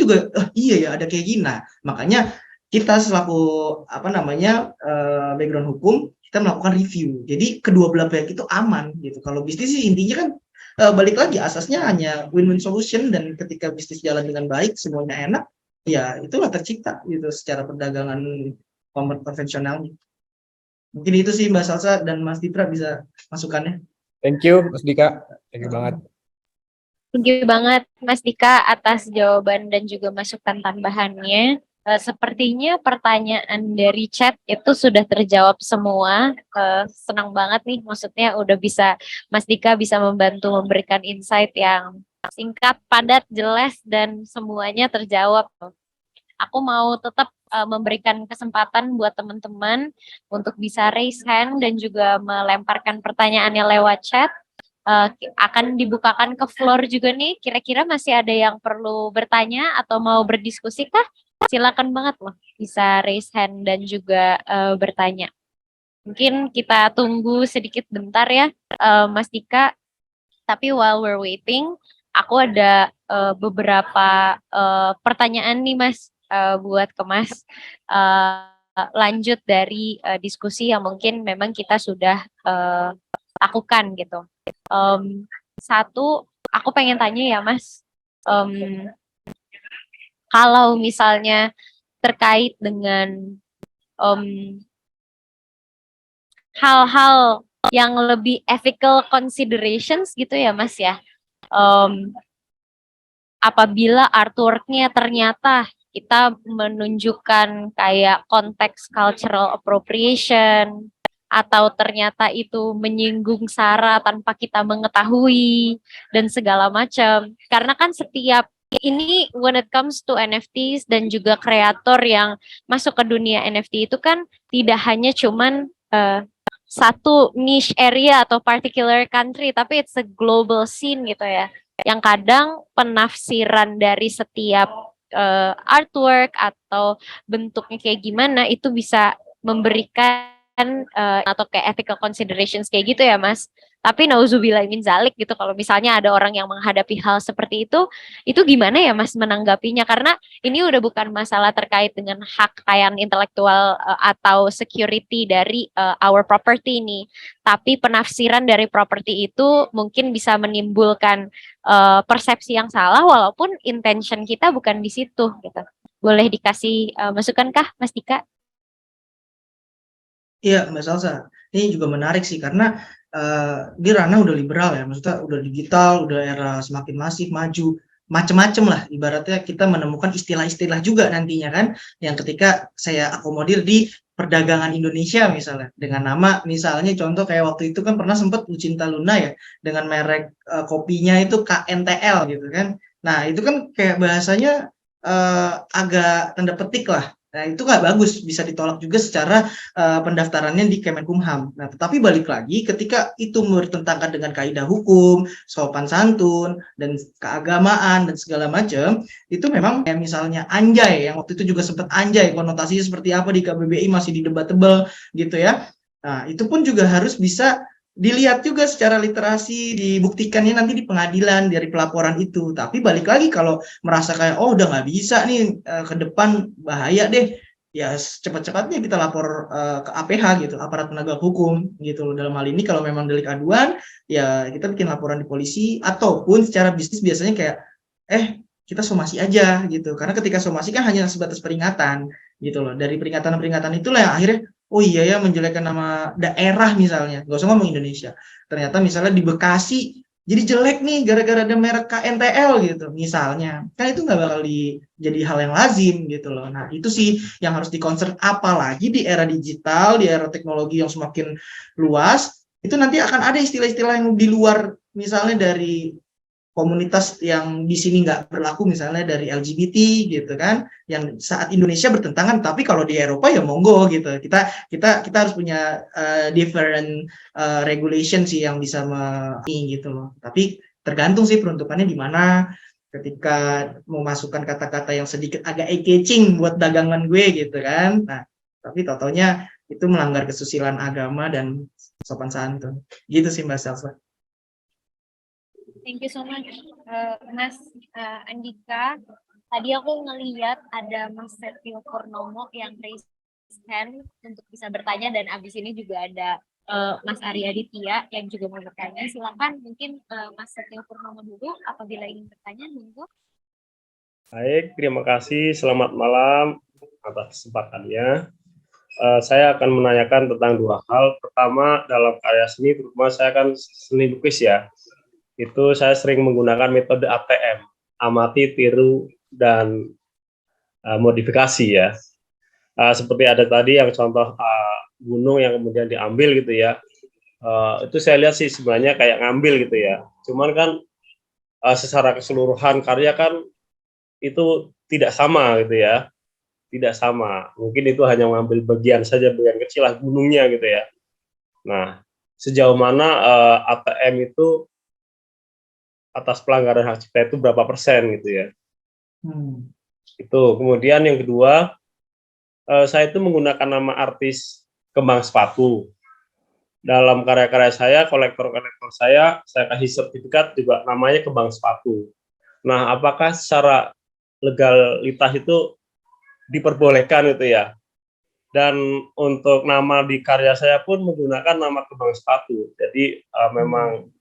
iya ya ada kayak gini. Nah, makanya kita selaku background hukum, kita melakukan review. Jadi kedua belah pihak itu aman gitu. Kalau bisnis sih intinya kan balik lagi asasnya hanya win-win solution, dan ketika bisnis jalan dengan baik, semuanya enak, ya itulah tercipta gitu secara perdagangan konvensional. Mungkin itu sih Mbak Salsa dan Mas Ditra bisa masukannya. Thank you Mas Dika, thank you banget. Thank you banget Mas Dika atas jawaban dan juga masukan tambahannya. Sepertinya pertanyaan dari chat itu sudah terjawab semua. Senang banget nih, maksudnya udah bisa Mas Dika bisa membantu memberikan insight yang singkat, padat, jelas, dan semuanya terjawab. Aku mau tetap memberikan kesempatan buat teman-teman untuk bisa raise hand dan juga melemparkan pertanyaannya lewat chat. Akan dibukakan ke floor juga nih. Kira-kira masih ada yang perlu bertanya atau mau berdiskusi kah? Silakan banget loh, bisa raise hand dan juga bertanya. Mungkin kita tunggu sedikit bentar ya, Mas Dika. Tapi while we're waiting, aku ada beberapa pertanyaan nih Mas, buat ke Mas. Lanjut dari diskusi yang mungkin memang kita sudah lakukan gitu. Satu, aku pengen tanya ya Mas, kalau misalnya terkait dengan hal-hal yang lebih ethical considerations gitu ya Mas ya, apabila artwork-nya ternyata kita menunjukkan kayak konteks cultural appropriation, atau ternyata itu menyinggung SARA tanpa kita mengetahui dan segala macam. Karena kan setiap ini when it comes to NFTs dan juga kreator yang masuk ke dunia NFT itu kan tidak hanya cuman satu niche area atau particular country, tapi it's a global scene gitu ya. Yang kadang penafsiran dari setiap artwork atau bentuknya kayak gimana itu bisa memberikan atau kayak ethical considerations kayak gitu ya Mas. Tapi nauzubillah min zalik gitu, kalau misalnya ada orang yang menghadapi hal seperti itu gimana ya Mas menanggapinya? Karena ini udah bukan masalah terkait dengan hak kekayaan intelektual atau security dari our property ini, tapi penafsiran dari properti itu mungkin bisa menimbulkan persepsi yang salah walaupun intention kita bukan di situ gitu. Boleh dikasih masukan kah Mas Dika? Iya Mbak Salsa, ini juga menarik sih karena di ranah udah liberal ya, maksudnya udah digital, udah era semakin masif, maju, macem-macem lah, ibaratnya kita menemukan istilah-istilah juga nantinya kan, yang ketika saya akomodir di perdagangan Indonesia misalnya, dengan nama misalnya contoh kayak waktu itu kan pernah sempat Lucinta Luna ya, dengan merek kopinya itu KNTL gitu kan, Nah, itu kan kayak bahasanya agak tanda petik lah. Nah, itu nggak bagus, bisa ditolak juga secara pendaftarannya di Kemenkumham. Nah, tetapi balik lagi ketika itu bertentangan dengan kaidah hukum, sopan santun, dan keagamaan dan segala macam, itu memang kayak misalnya anjay, yang waktu itu juga sempat anjay, konotasinya seperti apa di KBBI masih didebat-tebal gitu ya. Nah, itu pun juga harus bisa dilihat juga secara literasi, dibuktikannya nanti di pengadilan dari pelaporan itu. Tapi balik lagi kalau merasa kayak oh udah nggak bisa nih ke depan bahaya deh, ya cepat-cepatnya kita lapor ke APH gitu, aparat penegak hukum gitu loh. Dalam hal ini kalau memang delik aduan ya kita bikin laporan di polisi, ataupun secara bisnis biasanya kayak kita somasi aja gitu, karena ketika somasi kan hanya sebatas peringatan gitu loh. Dari peringatan-peringatan itulah yang akhirnya oh iya ya menjelekkan nama daerah misalnya, nggak usah ngomong Indonesia. Ternyata misalnya di Bekasi jadi jelek nih gara-gara ada merek KNTL gitu misalnya. Kan itu nggak bakal jadi hal yang lazim gitu loh. Nah itu sih yang harus di-concern, apalagi di era digital, di era teknologi yang semakin luas, itu nanti akan ada istilah-istilah yang di luar, misalnya dari komunitas yang di sini nggak berlaku, misalnya dari LGBT gitu kan, yang saat Indonesia bertentangan, tapi kalau di Eropa ya monggo gitu. Kita harus punya different regulation sih yang bisa gitu loh. Tapi tergantung sih peruntukannya di mana. Ketika memasukkan kata-kata yang sedikit agak eye-catching buat dagangan gue gitu kan. Nah, tapi totalnya itu melanggar kesusilaan agama dan sopan santun. Gitu sih Mbak Salsa. Thank you so much, Mas Andika. Tadi aku ngeliat ada Mas Setio Purnomo yang raise hand untuk bisa bertanya, dan abis ini juga ada Mas Arya Aditya yang juga mau bertanya. Silakan, mungkin Mas Setio Purnomo dulu apabila ingin bertanya. Monggo. Baik, terima kasih. Selamat malam atas kesempatannya. Saya akan menanyakan tentang dua hal. Pertama, dalam karya seni, terutama saya kan seni lukis ya. Itu saya sering menggunakan metode ATM, amati, tiru, dan modifikasi ya. Seperti ada tadi yang contoh gunung yang kemudian diambil gitu ya. Itu saya lihat sih sebenarnya kayak ngambil gitu ya. Cuman kan secara keseluruhan karya kan itu tidak sama gitu ya. Tidak sama. Mungkin itu hanya mengambil bagian saja, bagian kecil lah gunungnya gitu ya. Nah, sejauh mana ATM itu atas pelanggaran hak cipta itu berapa persen gitu ya. Itu. Kemudian yang kedua, saya itu menggunakan nama artis Kembang Sepatu. Dalam karya-karya saya, kolektor-kolektor saya kasih sertifikat juga namanya Kembang Sepatu. Nah, apakah secara legalitas itu diperbolehkan gitu ya? Dan untuk nama di karya saya pun menggunakan nama Kembang Sepatu. Jadi memang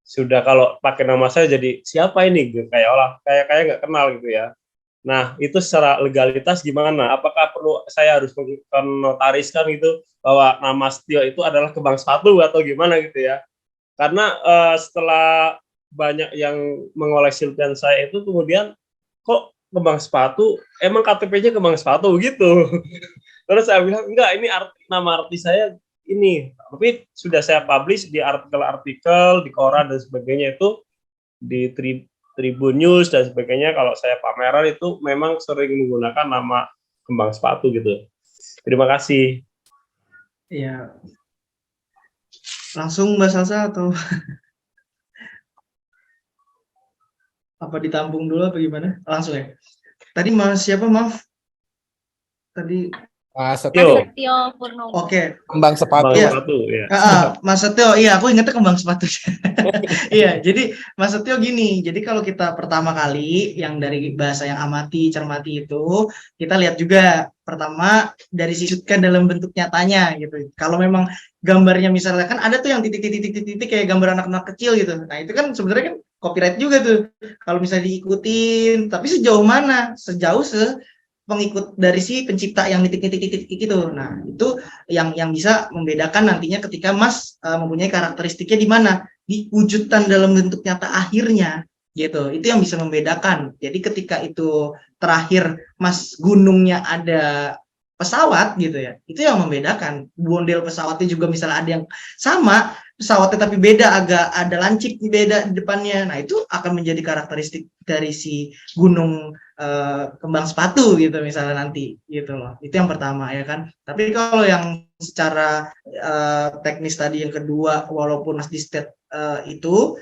sudah kalau pakai nama saya jadi siapa ini gitu, kayak nggak kenal gitu ya. Nah itu secara legalitas gimana? Apakah perlu saya harus menotariskan gitu bahwa nama Setio itu adalah Kembang Sepatu atau gimana gitu ya? Karena setelah banyak yang mengoleksi lukisan saya itu kemudian kok Kembang Sepatu, emang KTP-nya Kembang Sepatu gitu. Terus saya bilang enggak, ini nama artis saya ini, tapi sudah saya publish di artikel-artikel di koran dan sebagainya, itu di Tribun News dan sebagainya. Kalau saya pameran itu memang sering menggunakan nama Kembang Sepatu gitu. Terima kasih. Iya. Langsung Mbak Salsa atau apa ditampung dulu apa gimana? Langsung ya. Tadi Mas siapa, maaf? Tadi Mas Setio. Setio Purnomo. Oke. Kembang Sepatu. Kembang Sepatu ya. Mas Setio, iya aku ingetnya Kembang Sepatu. Iya, jadi Mas Setio gini, jadi kalau kita pertama kali yang dari bahasa yang amati, cermati itu, kita lihat juga pertama dari sisutkan dalam bentuk nyatanya gitu. Kalau memang gambarnya misalnya kan ada tuh yang titik-titik kayak gambar anak-anak kecil gitu. Nah itu kan sebenarnya kan copyright juga tuh. Kalau misalnya diikutin, tapi sejauh mana? Sejauh pengikut dari si pencipta yang titik-titik itu. Nah, itu yang bisa membedakan nantinya ketika Mas mempunyai karakteristiknya di mana? Di wujudan dalam bentuk nyata akhirnya gitu. Itu yang bisa membedakan. Jadi ketika itu terakhir Mas gunungnya ada pesawat gitu ya, itu yang membedakan. Model pesawatnya juga misalnya ada yang sama pesawatnya tapi beda, agak ada lancip beda di depannya. Nah itu akan menjadi karakteristik dari si gunung kembang sepatu gitu misalnya nanti gitu loh. Itu yang pertama ya kan. Tapi kalau yang secara teknis tadi yang kedua, walaupun Mas Distet itu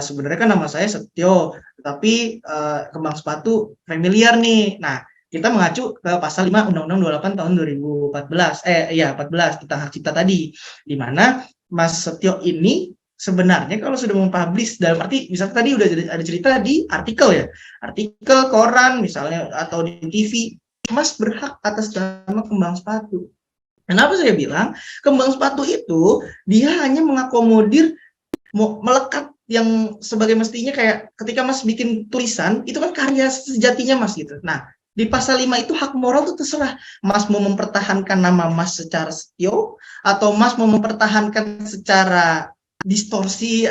sebenarnya kan nama saya Setio, tapi kembang sepatu familiar nih. Nah kita mengacu ke pasal 5 Undang-Undang 28 tahun 2014 14 tentang hak cipta tadi, di mana Mas Setio ini sebenarnya kalau sudah mempublish, dalam arti misalnya tadi udah ada cerita di artikel ya, artikel koran misalnya atau di TV, Mas berhak atas nama kembang sepatu. Kenapa saya bilang kembang sepatu itu dia hanya mengakomodir melekat yang sebagai mestinya, kayak ketika Mas bikin tulisan itu kan karya sejatinya Mas gitu. Nah di pasal 5 itu hak moral itu terserah Mas mau mempertahankan nama Mas secara Setio, atau Mas mau mempertahankan secara distorsi,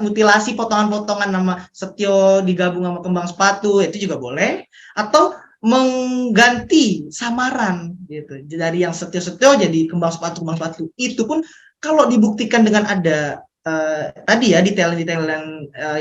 mutilasi potongan-potongan nama Setio digabung sama kembang sepatu, itu juga boleh, atau mengganti samaran gitu dari yang Setio jadi kembang sepatu itu pun kalau dibuktikan dengan ada tadi ya detail-detail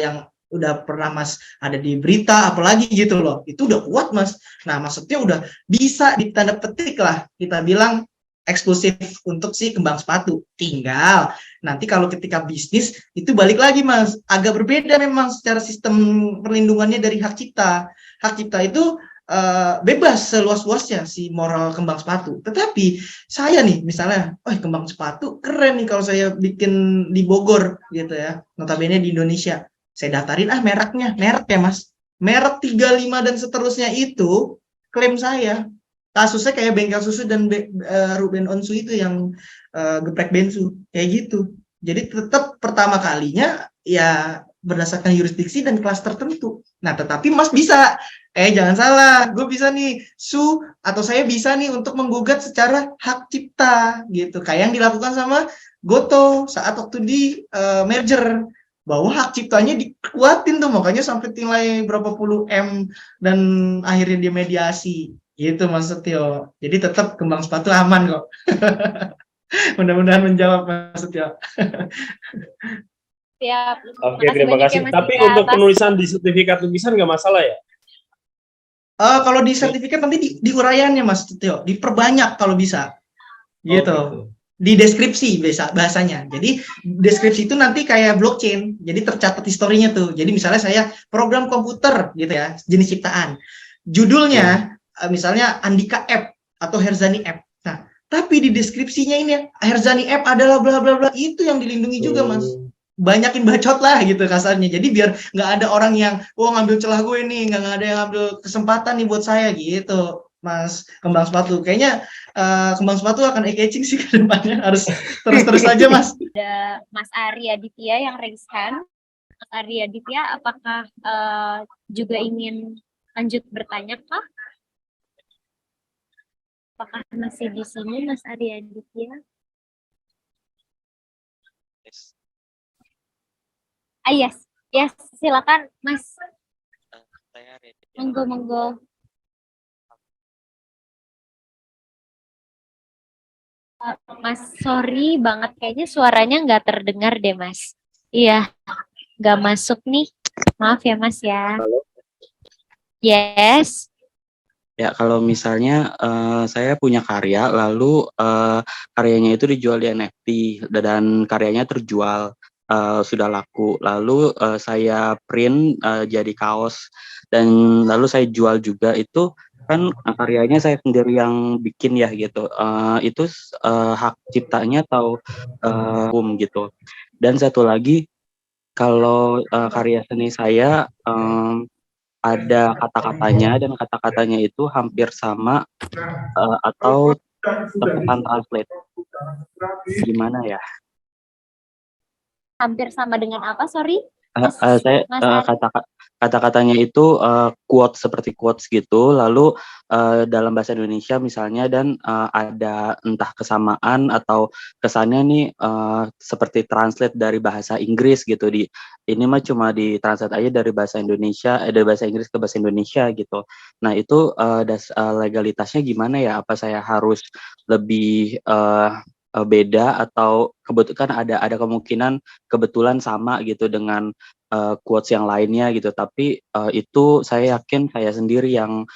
yang udah pernah Mas ada di berita apalagi gitu loh, itu udah kuat Mas. Nah maksudnya udah bisa ditanda petik lah kita bilang eksklusif untuk si kembang sepatu. Tinggal nanti kalau ketika bisnis itu balik lagi Mas, agak berbeda memang secara sistem perlindungannya dari hak cipta. Hak cipta itu bebas seluas-luasnya si moral kembang sepatu. Tetapi saya nih misalnya, kembang sepatu keren nih kalau saya bikin di Bogor gitu ya, notabene di Indonesia. Saya daftarin merek ya Mas. Merek 35 dan seterusnya itu klaim saya. Kasusnya kayak bengkel susu dan Ruben Onsu itu yang geprek bensu kayak gitu. Jadi tetap pertama kalinya ya berdasarkan yurisdiksi dan kelas tertentu. Nah, tetapi Mas bisa, jangan salah, gue bisa nih atau saya bisa nih untuk menggugat secara hak cipta gitu. Kayak yang dilakukan sama Goto saat waktu di merger, bahwa hak ciptanya dikuatin tuh, makanya sampai nilai berapa puluh M dan akhirnya dia mediasi gitu Mas Setio. Jadi tetap kembang sepatu aman kok. Mudah-mudahan menjawab Mas Setio. Siap. Oke, terima kasih. Tapi untuk penulisan di sertifikat lukisan nggak masalah ya? Kalau di sertifikat nanti di uraiannya Mas Setio, diperbanyak kalau bisa. Gitu. Di deskripsi bahasanya. Jadi deskripsi itu nanti kayak blockchain. Jadi tercatat historinya tuh. Jadi misalnya saya program komputer gitu ya, jenis ciptaan. Judulnya misalnya Andika App atau Herzani App. Nah, tapi di deskripsinya ini Herzani App adalah bla bla bla, itu yang dilindungi juga Mas. Banyakin bacot lah gitu kasarnya. Jadi biar nggak ada orang yang ngambil celah gue nih, nggak ada yang ngambil kesempatan nih buat saya gitu. Mas kembang sepatu, kayaknya kembang sepatu akan eye-catching sih ke depannya, harus terus-terus aja Mas. Ada Mas Ari Aditya yang raise hand. Mas Ari Aditya, apakah juga ingin lanjut bertanya kah? Apakah masih di sini Mas Ari Aditya? Yes, silakan Mas. Monggo. Mas, sorry banget, kayaknya suaranya nggak terdengar deh Mas. Iya, nggak masuk nih. Maaf ya Mas ya. Halo. Yes. Ya, kalau misalnya saya punya karya, lalu karyanya itu dijual di NFT dan karyanya terjual, sudah laku. Lalu saya print jadi kaos dan lalu saya jual juga, itu kan karyanya saya sendiri yang bikin ya gitu. Itu hak ciptanya atau hukum gitu. Dan satu lagi, kalau karya seni saya ada kata-katanya dan kata-katanya itu hampir sama atau terkesan translate. Gimana ya? Hampir sama dengan apa, sorry? Saya kata-katanya itu quote seperti quotes gitu, lalu dalam bahasa Indonesia misalnya, dan ada entah kesamaan atau kesannya nih seperti translate dari bahasa Inggris gitu. Ini mah cuma di-translate aja dari bahasa Indonesia, dari bahasa Inggris ke bahasa Indonesia gitu. Nah itu legalitasnya gimana ya? Apa saya harus lebih beda, atau kan ada kemungkinan kebetulan sama gitu dengan quotes yang lainnya gitu, tapi itu saya yakin saya sendiri yang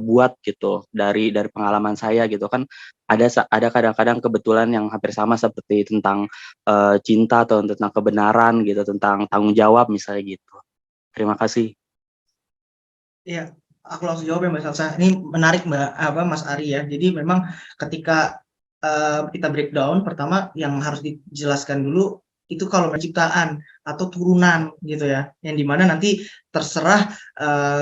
buat gitu dari pengalaman saya gitu kan. Ada kadang-kadang kebetulan yang hampir sama seperti tentang cinta atau tentang kebenaran gitu, tentang tanggung jawab misalnya gitu. Terima kasih. Iya, aku langsung jawab ya Mbak Salsa. Ini menarik Mas Ari ya. Jadi memang ketika kita breakdown, pertama yang harus dijelaskan dulu itu kalau penciptaan atau turunan gitu ya, yang dimana nanti terserah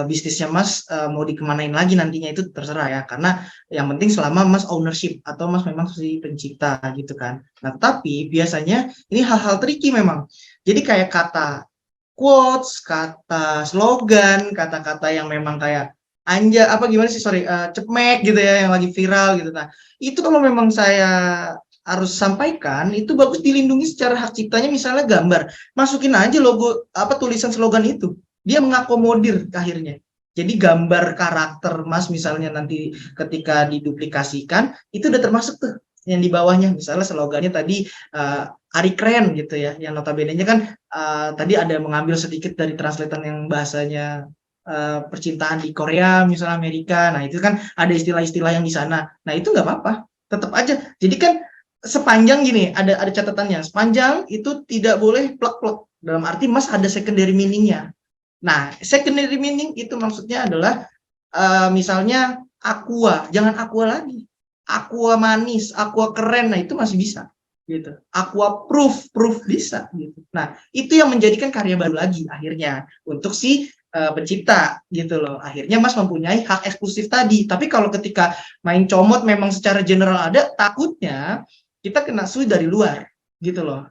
bisnisnya Mas mau dikemanain lagi nantinya, itu terserah ya, karena yang penting selama Mas ownership atau Mas memang si pencipta gitu kan. Nah tapi biasanya ini hal-hal tricky memang, jadi kayak kata quotes, kata slogan, kata-kata yang memang kayak apa gimana sih, sorry, cemek gitu ya, yang lagi viral gitu. Nah itu kalau memang saya harus sampaikan, itu bagus dilindungi secara hak ciptanya. Misalnya gambar, masukin aja logo tulisan slogan itu, dia mengakomodir akhirnya. Jadi gambar karakter Mas misalnya nanti ketika diduplikasikan itu udah termasuk tuh yang di bawahnya. Misalnya slogannya tadi Ari keren gitu ya, yang notabene-nya kan tadi ada mengambil sedikit dari translatean yang bahasanya percintaan di Korea misalnya, Amerika. Nah itu kan ada istilah-istilah yang di sana. Nah itu nggak apa-apa, tetap aja. Jadi kan sepanjang gini, ada catatannya, sepanjang itu tidak boleh plek-plek, dalam arti Mas ada secondary meaning-nya. Nah secondary meaning itu maksudnya adalah misalnya aqua, jangan aqua lagi, aqua manis, aqua keren. Nah itu masih bisa gitu. Aqua proof bisa gitu. Nah itu yang menjadikan karya baru lagi akhirnya untuk si pencipta gitu loh. Akhirnya Mas mempunyai hak eksklusif tadi. Tapi kalau ketika main comot memang secara general ada, takutnya kita kena sui dari luar gitu loh,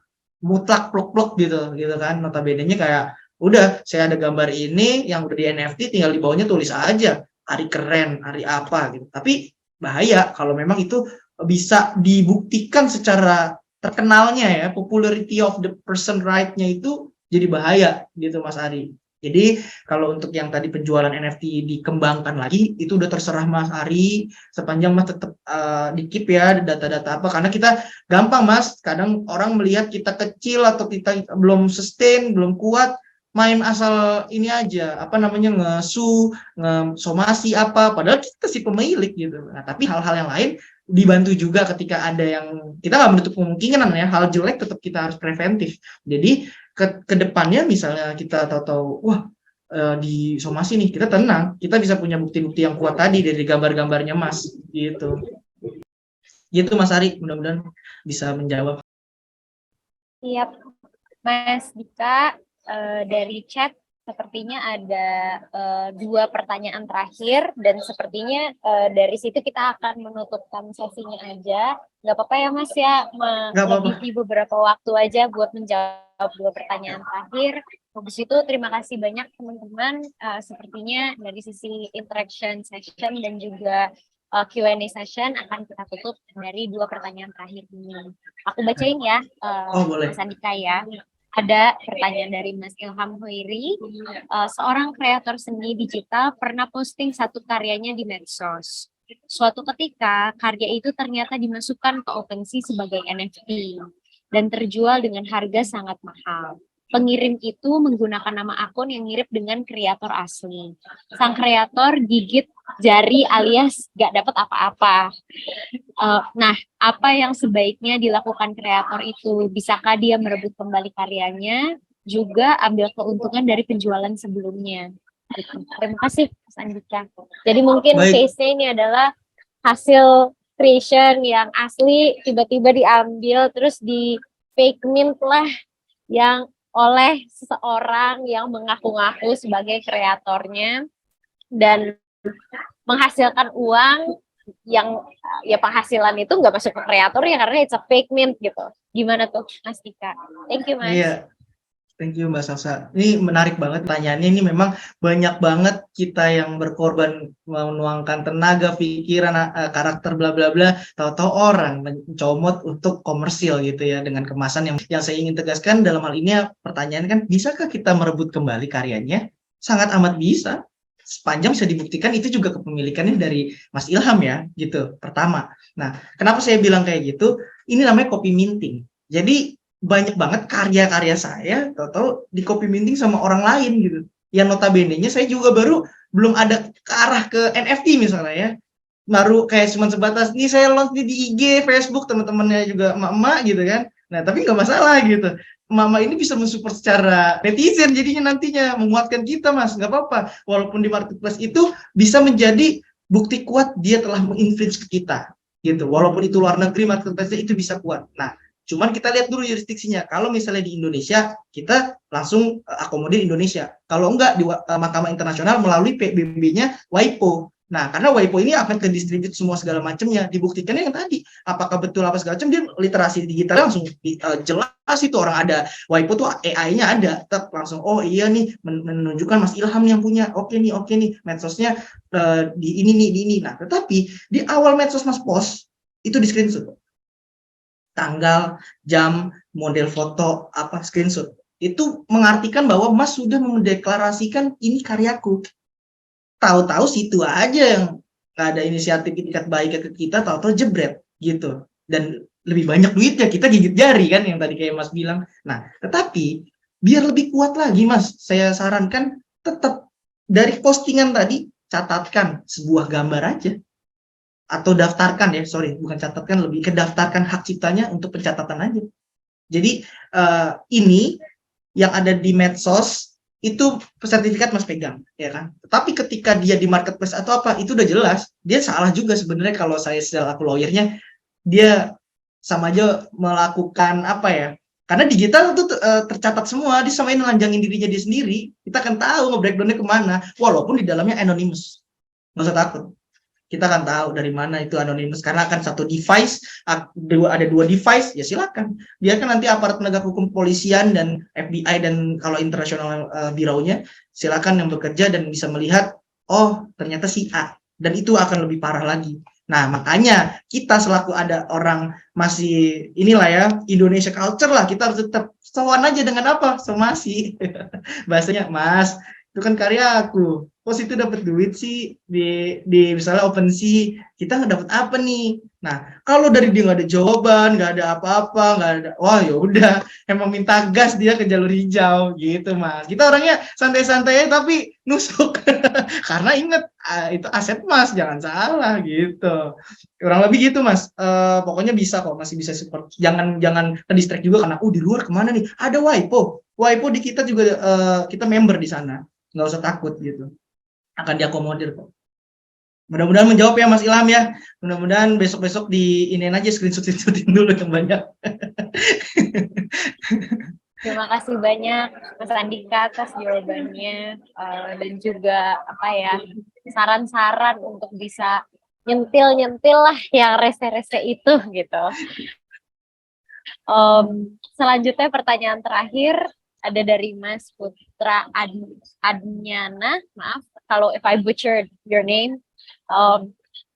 mutlak plok-plok gitu kan. Notabene-nya kayak udah saya ada gambar ini yang udah di NFT, tinggal di bawahnya tulis aja hari keren, hari apa gitu. Tapi bahaya kalau memang itu bisa dibuktikan secara terkenalnya ya, popularity of the person right-nya itu jadi bahaya gitu Mas Ari. Jadi kalau untuk yang tadi penjualan NFT dikembangkan lagi, itu udah terserah Mas Ari, sepanjang Mas tetap di-keep ya data-data apa, karena kita gampang Mas, kadang orang melihat kita kecil atau kita belum sustain, belum kuat, main asal ini aja, apa namanya, nge-somasi apa, padahal kita si pemilik gitu. Nah, tapi hal-hal yang lain dibantu juga ketika ada yang, kita nggak menutup kemungkinan ya, hal jelek tetap kita harus preventif. Jadi ke depannya misalnya kita tahu-tahu wah di somasi nih, kita tenang, kita bisa punya bukti-bukti yang kuat tadi dari gambar-gambarnya Mas gitu. Gitu Mas Ari, mudah-mudahan bisa menjawab. Siap, Mas Dika, dari chat sepertinya ada 2 pertanyaan terakhir, dan sepertinya dari situ kita akan menutupkan sesinya aja. Nggak apa-apa ya Mas ya, melebihi beberapa waktu aja buat menjawab 2 pertanyaan terakhir. Habis itu terima kasih banyak teman-teman, sepertinya dari sisi interaction session dan juga Q&A session akan kita tutup dari 2 pertanyaan terakhir ini. Aku bacain ya, Mas Andika ya. Ada pertanyaan dari Mas Ilham Hoiri, seorang kreator seni digital pernah posting satu karyanya di medsos. Suatu ketika, karya itu ternyata dimasukkan ke OpenSea sebagai NFT dan terjual dengan harga sangat mahal. Pengirim itu menggunakan nama akun yang mirip dengan kreator asli. Sang kreator gigit jari alias gak dapat apa-apa. Nah, apa yang sebaiknya dilakukan kreator itu? Bisakah dia merebut kembali karyanya, juga ambil keuntungan dari penjualan sebelumnya? Terima kasih, Mas Andika. Jadi mungkin case-nya ini adalah hasil creation yang asli tiba-tiba diambil terus di fake mint lah, yang oleh seseorang yang mengaku-ngaku sebagai kreatornya dan menghasilkan uang yang ya penghasilan itu nggak masuk ke kreator ya, karena it's a fake mint gitu. Gimana tuh Mas Dika? Thank you Mas. Iya, Thank you Mbak Salsa. Ini menarik banget pertanyaannya. Ini memang banyak banget kita yang berkorban menuangkan tenaga, pikiran, karakter bla bla bla. Tahu-tahu orang mencomot untuk komersil gitu ya dengan kemasan yang saya ingin tegaskan dalam hal ini pertanyaan kan, bisakah kita merebut kembali karyanya? Sangat amat bisa. Sepanjang bisa dibuktikan itu juga kepemilikannya dari Mas Ilham ya, gitu. Pertama. Nah, kenapa saya bilang kayak gitu? Ini namanya copy minting. Jadi banyak banget karya-karya saya tahu-tahu di copy minting sama orang lain gitu. Yang notabene-nya saya juga belum ada ke arah ke NFT misalnya ya. Baru kayak cuma sebatas nih saya launch di IG, Facebook, teman-temannya juga emak-emak gitu kan. Nah, tapi nggak masalah gitu. Mama ini bisa mensupport secara netizen jadinya nantinya menguatkan kita Mas, nggak apa-apa. Walaupun di marketplace itu bisa menjadi bukti kuat dia telah menginfluence ke kita gitu. Walaupun itu luar negeri marketplace itu bisa kuat. Nah, cuman kita lihat dulu jurisdiksinya. Kalau misalnya di Indonesia, kita langsung akomodir Indonesia. Kalau enggak di Mahkamah Internasional melalui PBB-nya WIPO. Nah, karena WIPO ini akan ke distribute semua segala macamnya. Dibuktikannya yang tadi, apakah betul apa segala macam, dia literasi digital langsung jelas itu orang ada. WIPO tuh AI-nya ada. Tetap langsung, oh iya nih, menunjukkan Mas Ilham yang punya. Oke nih, medsosnya di ini. Nah, tetapi di awal medsos Mas post, itu di screenshot. Tanggal, jam, model foto, screenshot. Itu mengartikan bahwa Mas sudah mendeklarasikan ini karyaku. Tahu-tahu situ aja yang nggak ada inisiatif itikat baik ke kita, tahu-tahu jebret gitu. Dan lebih banyak duitnya, kita gigit jari kan yang tadi kayak Mas bilang. Nah, tetapi biar lebih kuat lagi Mas, saya sarankan tetap dari postingan tadi catatkan sebuah gambar aja. Atau daftarkan ya, bukan catatkan, lebih ke daftarkan hak ciptanya untuk pencatatan aja. Jadi ini yang ada di medsos itu sertifikat Mas pegang, ya kan? Tapi ketika dia di marketplace atau apa, itu udah jelas, dia salah juga sebenarnya kalau saya selaku lawyernya, dia sama aja melakukan apa ya? Karena digital itu tercatat semua, dia samain nelanjangin dirinya dia sendiri, kita akan tahu nge-breakdown-nya kemana, walaupun di dalamnya anonymous. Nggak usah takut. Kita akan tahu dari mana itu anonymous karena akan satu device, ada dua device, ya silakan. Biarkan nanti aparat penegak hukum polisian dan FBI dan kalau internasional bironya silakan yang bekerja dan bisa melihat, oh ternyata si A, dan itu akan lebih parah lagi. Nah, makanya kita selaku ada orang masih inilah ya, Indonesia culture lah, kita harus tetap sowan aja dengan apa? Somasi. Bahasanya, Mas, itu kan karya aku. Kok situ dapat duit sih di misalnya OpenSea, kita nggak dapat apa nih? Nah, kalau dari dia nggak ada jawaban, nggak ada apa-apa, nggak ada, wah ya udah, emang minta gas dia ke jalur hijau gitu Mas. Kita orangnya santai-santai tapi nusuk, karena inget itu aset Mas, jangan salah gitu. Kurang lebih gitu Mas. Pokoknya bisa kok, masih bisa support. Jangan ke distract juga karena di luar kemana nih? Ada WIPO di kita juga kita member di sana, nggak usah takut gitu. Akan diakomodir kok. Mudah-mudahan menjawab ya Mas Ilham ya. Mudah-mudahan besok-besok diinin aja screenshot-screenshotin dulu yang banyak. Terima kasih banyak Mas Andika atas jawabannya dan juga saran-saran untuk bisa nyentil lah yang rese-rese itu gitu. Selanjutnya pertanyaan terakhir ada dari Mas Putra Adnyana, maaf kalau if I butchered your name.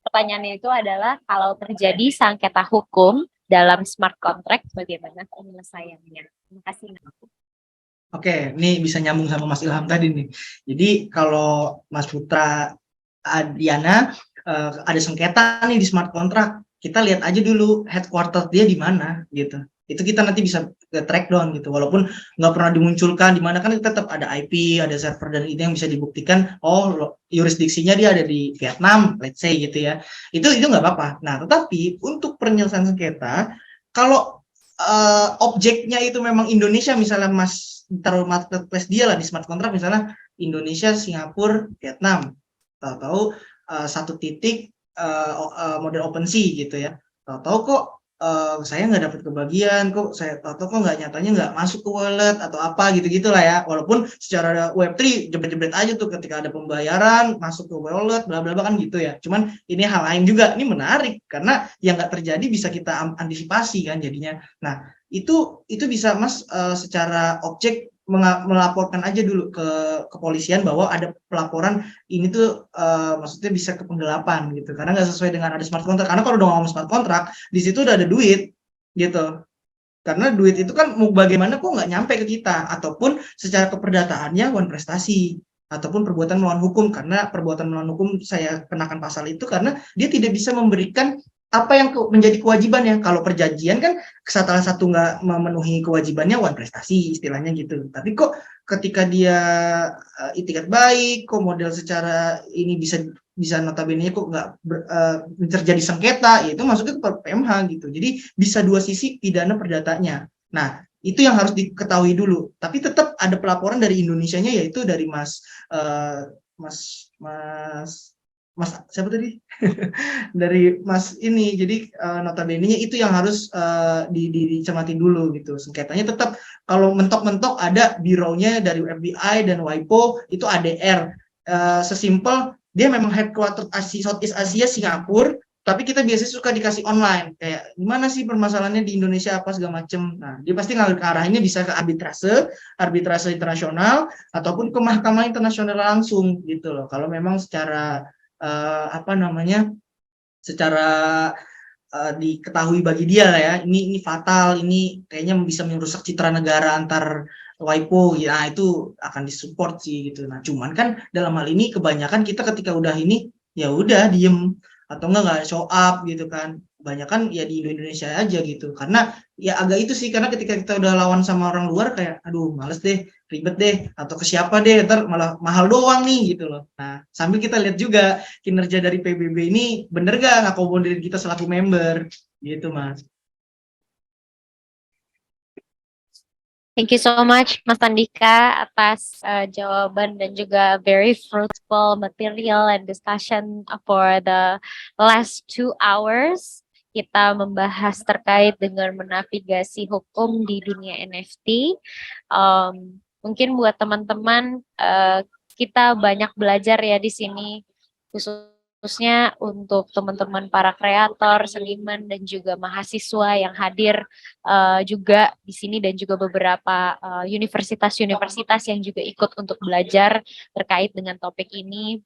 Pertanyaannya itu adalah kalau terjadi sengketa hukum dalam smart contract, bagaimana penyelesaiannya? Terima kasih. Oke, ini bisa nyambung sama Mas Ilham tadi nih. Jadi kalau Mas Putra Adiana ada sengketa nih di smart contract, kita lihat aja dulu headquarter dia di mana gitu. Itu kita nanti bisa track down gitu, walaupun nggak pernah dimunculkan di mana, kan tetap ada IP, ada server, dan itu yang bisa dibuktikan, jurisdiksinya dia ada di Vietnam, let's say gitu ya, itu nggak apa-apa. Nah, tetapi untuk penyelesaian sengketa, kalau objeknya itu memang Indonesia, misalnya Mas taruh marketplace dia lah di smart contract, misalnya Indonesia, Singapura, Vietnam, tahu-tahu satu titik model OpenSea gitu ya, tahu-tahu kok saya nggak dapat kebagian, kok nggak nyatanya nggak masuk ke wallet atau apa gitu lah ya, walaupun secara Web3 jebret-jebret aja tuh ketika ada pembayaran masuk ke wallet bla bla kan gitu ya. Cuman ini hal lain juga, ini menarik karena yang nggak terjadi bisa kita antisipasi kan jadinya. Nah, itu bisa Mas secara objek melaporkan aja dulu ke kepolisian bahwa ada pelaporan ini tuh maksudnya bisa ke penggelapan gitu, karena nggak sesuai dengan ada smart contract. Karena kalau udah ngomong smart contract di situ udah ada duit gitu, karena duit itu kan mau bagaimana kok nggak nyampe ke kita, ataupun secara keperdataannya wan prestasi, ataupun perbuatan melawan hukum. Karena perbuatan melawan hukum saya kenakan pasal itu karena dia tidak bisa memberikan apa yang menjadi kewajibannya. Kalau perjanjian kan salah satu nggak memenuhi kewajibannya wan prestasi istilahnya gitu. Tapi kok ketika dia itikat baik, kok model secara ini bisa notabene kok nggak terjadi sengketa, ya itu masuknya ke PMH gitu. Jadi bisa dua sisi pidana perdatanya. Nah, itu yang harus diketahui dulu. Tapi tetap ada pelaporan dari Indonesianya, yaitu dari Mas siapa tadi? Dari Mas ini. Jadi notabene-nya itu yang harus dicermati dulu gitu. Sengketanya tetap kalau mentok-mentok ada bironya dari FBI dan WIPO, itu ADR. Sesimpel dia memang headquarter Southeast Asia Singapura, tapi kita biasanya suka dikasih online kayak gimana sih permasalahannya di Indonesia apa segala macem. Nah, dia pasti ngalir ke arahnya bisa ke arbitrase internasional ataupun ke mahkamah internasional langsung gitu loh. Kalau memang secara secara diketahui bagi dia lah ya, ini fatal, ini kayaknya bisa merusak citra negara antar WIPO, ya itu akan disupport sih gitu. Nah, cuman kan dalam hal ini kebanyakan kita ketika udah ini ya udah diem atau enggak show up gitu kan. Kebanyakan ya di Indonesia aja gitu. Karena ya agak itu sih, karena ketika kita udah lawan sama orang luar kayak aduh males deh, ribet deh, atau ke siapa deh, ntar malah mahal doang nih gitu loh. Nah, sambil kita lihat juga kinerja dari PBB ini bener gak ngakomodir kita selaku member gitu, Mas. Thank you so much, Mas Andika, atas jawaban dan juga very fruitful material and discussion for the last 2 hours. Kita membahas terkait dengan menavigasi hukum di dunia NFT. Mungkin buat teman-teman, kita banyak belajar ya di sini, khususnya untuk teman-teman para kreator, seniman, dan juga mahasiswa yang hadir juga di sini, dan juga beberapa universitas-universitas yang juga ikut untuk belajar terkait dengan topik ini.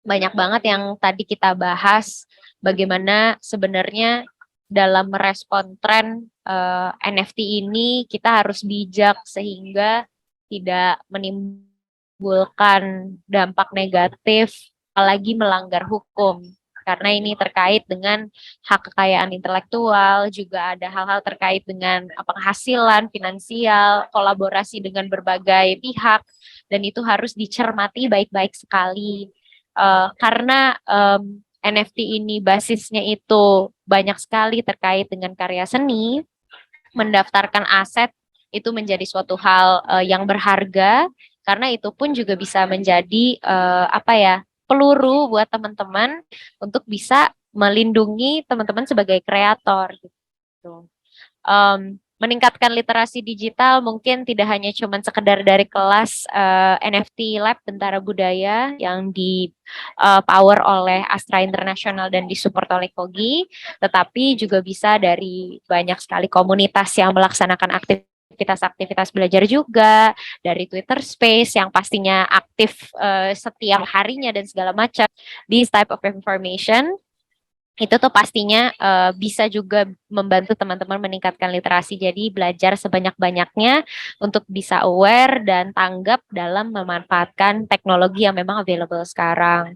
Banyak banget yang tadi kita bahas, bagaimana sebenarnya dalam merespon tren NFT ini kita harus bijak sehingga tidak menimbulkan dampak negatif, apalagi melanggar hukum. Karena ini terkait dengan hak kekayaan intelektual, juga ada hal-hal terkait dengan penghasilan finansial, kolaborasi dengan berbagai pihak, dan itu harus dicermati baik-baik sekali. Karena NFT ini basisnya itu banyak sekali terkait dengan karya seni, mendaftarkan aset itu menjadi suatu hal yang berharga, karena itu pun juga bisa menjadi peluru buat teman-teman untuk bisa melindungi teman-teman sebagai kreator gitu. Meningkatkan literasi digital mungkin tidak hanya cuma sekedar dari kelas NFT Lab Bentara Budaya yang di power oleh Astra International dan disupport oleh Kogi, tetapi juga bisa dari banyak sekali komunitas yang melaksanakan aktivitas belajar juga, dari Twitter Space yang pastinya aktif setiap harinya dan segala macam. This type of information itu tuh pastinya bisa juga membantu teman-teman meningkatkan literasi. Jadi belajar sebanyak-banyaknya untuk bisa aware dan tanggap dalam memanfaatkan teknologi yang memang available sekarang.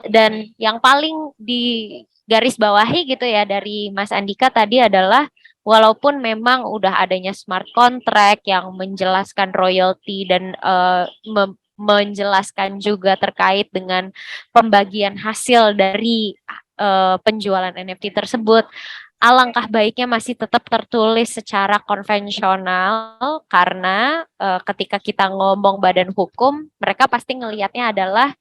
Dan yang paling di garis bawahi gitu ya dari Mas Andika tadi adalah, walaupun memang udah adanya smart contract yang menjelaskan royalti dan menjelaskan juga terkait dengan pembagian hasil dari penjualan NFT tersebut, alangkah baiknya masih tetap tertulis secara konvensional, karena ketika kita ngomong badan hukum, mereka pasti ngelihatnya adalah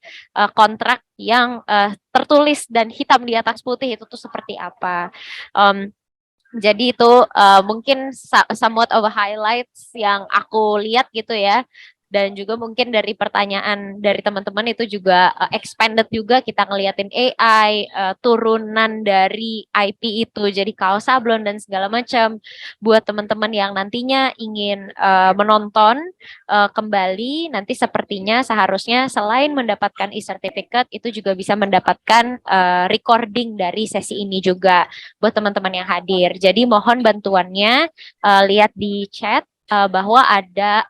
kontrak yang tertulis dan hitam di atas putih itu tuh seperti apa. Jadi itu mungkin somewhat of a highlights yang aku lihat gitu ya. Dan juga mungkin dari pertanyaan dari teman-teman itu juga expanded juga, kita ngeliatin AI, turunan dari IP itu jadi kaos sablon dan segala macam. Buat teman-teman yang nantinya ingin menonton kembali, nanti sepertinya seharusnya selain mendapatkan e-certificate itu juga bisa mendapatkan recording dari sesi ini juga buat teman-teman yang hadir. Jadi mohon bantuannya, lihat di chat bahwa ada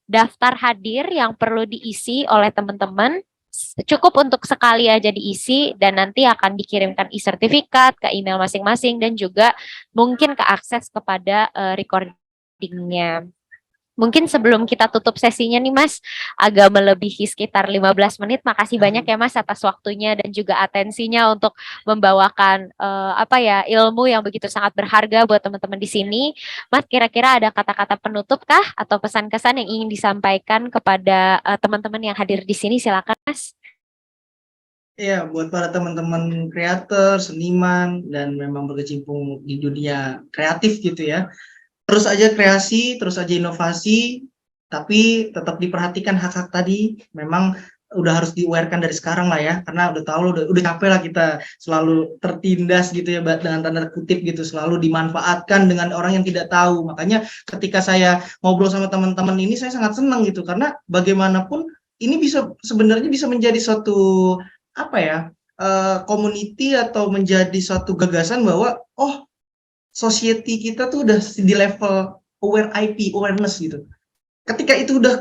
daftar hadir yang perlu diisi oleh teman-teman. Cukup untuk sekali aja diisi dan nanti akan dikirimkan e-sertifikat ke email masing-masing dan juga mungkin keakses kepada recordingnya. Mungkin sebelum kita tutup sesinya nih Mas, agak melebihi sekitar 15 menit. Makasih banyak ya Mas atas waktunya dan juga atensinya untuk membawakan ilmu yang begitu sangat berharga buat teman-teman di sini. Mas, kira-kira ada kata-kata penutup kah atau pesan-kesan yang ingin disampaikan kepada teman-teman yang hadir di sini? Silakan Mas. Iya, buat para teman-teman kreator, seniman, dan memang berkecimpung di dunia kreatif gitu ya. Terus aja kreasi, terus aja inovasi, tapi tetap diperhatikan hak-hak tadi. Memang udah harus di-aware-kan dari sekarang lah ya, karena udah tahu udah capek lah kita selalu tertindas gitu ya, dengan tanda kutip gitu, selalu dimanfaatkan dengan orang yang tidak tahu. Makanya ketika saya ngobrol sama teman-teman ini, saya sangat senang gitu, karena bagaimanapun ini sebenarnya bisa menjadi suatu community atau menjadi suatu gagasan bahwa society kita tuh udah di level aware IP, awareness gitu. Ketika itu udah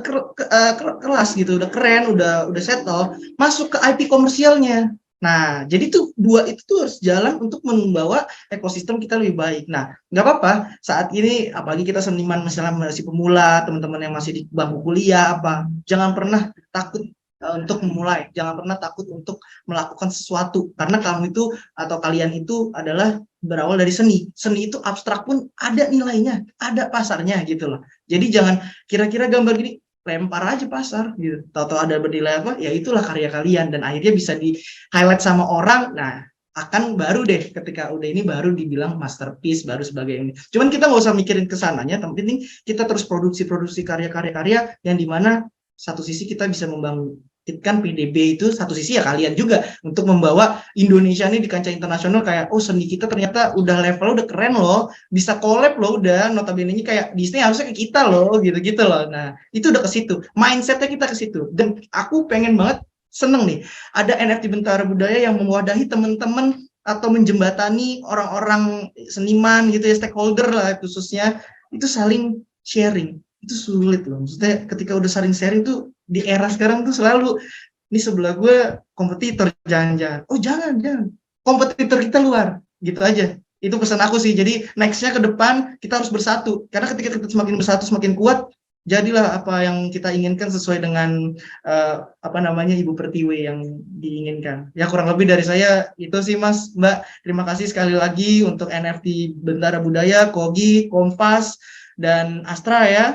kelas gitu, udah keren, udah settle, masuk ke IP komersialnya. Nah, jadi tuh dua itu tuh harus jalan untuk membawa ekosistem kita lebih baik. Nah, nggak apa-apa saat ini, apalagi kita seniman misalnya masih pemula, teman-teman yang masih di bangku kuliah jangan pernah takut untuk memulai, jangan pernah takut untuk melakukan sesuatu, karena kamu itu atau kalian itu adalah berawal dari seni. Seni itu abstrak pun ada nilainya, ada pasarnya gitu loh. Jadi jangan kira-kira gambar gini lempar aja pasar gitu. Tahu-tahu ada bernilai apa, ya itulah karya kalian dan akhirnya bisa di highlight sama orang. Nah, akan baru deh ketika udah ini baru dibilang masterpiece, baru sebagai ini. Cuman kita nggak usah mikirin kesananya, tapi penting kita terus produksi karya-karya yang dimana satu sisi kita bisa membangkitkan PDB itu, satu sisi ya kalian juga untuk membawa Indonesia ini di kancah internasional, kayak seni kita ternyata udah levelnya udah keren loh, bisa collab loh, udah notabene-nya kayak Disney harusnya ke kita loh, gitu-gitu loh. Nah, itu udah ke situ, mindsetnya kita ke situ. Dan aku pengen banget, seneng nih ada NFT Bentara Budaya yang mewadahi teman-teman atau menjembatani orang-orang seniman gitu ya, stakeholder lah khususnya, itu saling sharing. Itu sulit loh, maksudnya ketika udah saling sharing tuh di era sekarang tuh selalu ini sebelah gue kompetitor, jangan kompetitor kita luar gitu aja. Itu pesan aku sih. Jadi nextnya ke depan kita harus bersatu, karena ketika kita semakin bersatu semakin kuat, jadilah apa yang kita inginkan sesuai dengan Ibu Pertiwi yang diinginkan. Ya kurang lebih dari saya itu sih Mas, Mbak. Terima kasih sekali lagi untuk NFT Bentara Budaya, Kogi, Kompas, dan Astra ya,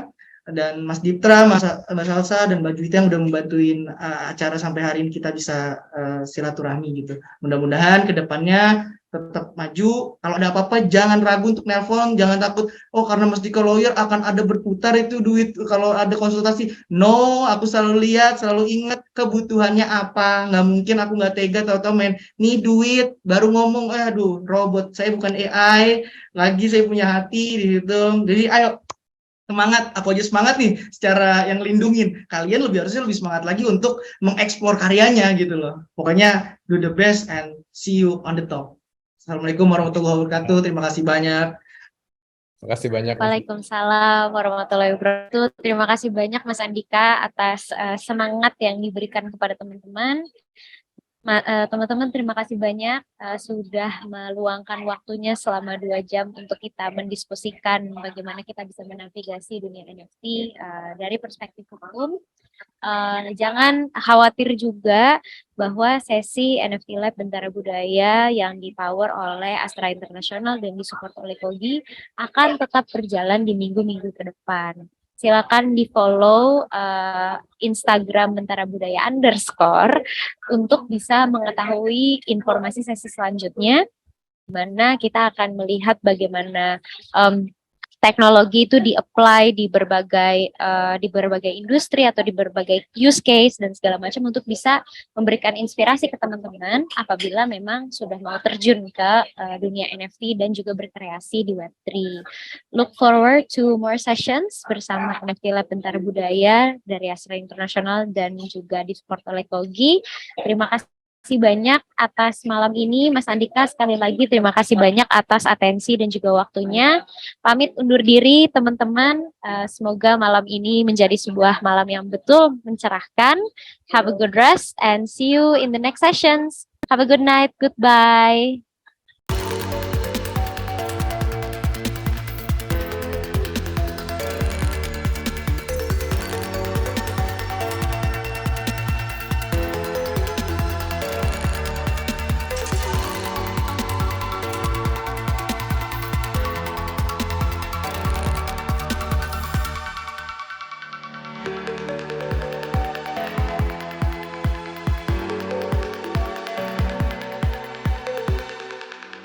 dan Mas Diptra, Mas Salsa, dan Mbak Juwita yang udah membantuin acara sampai hari ini kita bisa silaturahmi gitu. Mudah-mudahan kedepannya tetap maju. Kalau ada apa-apa jangan ragu untuk nelpon, jangan takut karena Mas Dika lawyer akan ada berputar itu duit kalau ada konsultasi. No, aku selalu lihat, selalu ingat kebutuhannya apa. Nggak mungkin aku nggak tega tahu-tahu main nih duit baru ngomong aduh robot, saya bukan AI lagi, saya punya hati gitu. Jadi ayo semangat, aku aja semangat nih secara yang lindungin, kalian harusnya lebih semangat lagi untuk mengeksplor karyanya gitu loh. Pokoknya do the best and see you on the top. Assalamualaikum warahmatullahi wabarakatuh. Terima kasih banyak. Terima kasih banyak. Waalaikumsalam warahmatullahi wabarakatuh. Terima kasih banyak Mas Andika atas semangat yang diberikan kepada teman-teman. Teman-teman, terima kasih banyak sudah meluangkan waktunya selama 2 jam untuk kita mendiskusikan bagaimana kita bisa menavigasi dunia NFT dari perspektif hukum. Jangan khawatir juga bahwa sesi NFT Lab Bentara Budaya yang dipower oleh Astra International dan disupport oleh Kogi akan tetap berjalan di minggu-minggu ke depan. Silakan di-follow Instagram Bentara Budaya _ untuk bisa mengetahui informasi sesi selanjutnya, di mana kita akan melihat bagaimana teknologi itu di-apply di berbagai industri atau di berbagai use case dan segala macam untuk bisa memberikan inspirasi ke teman-teman apabila memang sudah mau terjun ke dunia NFT dan juga berkreasi di Web3. Look forward to more sessions bersama NFT Lab Bentara Budaya dari Astra International dan juga disupport oleh Kogi. Terima kasih banyak atas malam ini, Mas Andika. Sekali lagi terima kasih banyak atas atensi dan juga waktunya. Pamit undur diri teman-teman. Semoga malam ini menjadi sebuah malam yang betul mencerahkan. Have a good rest and see you in the next sessions. Have a good night. Goodbye.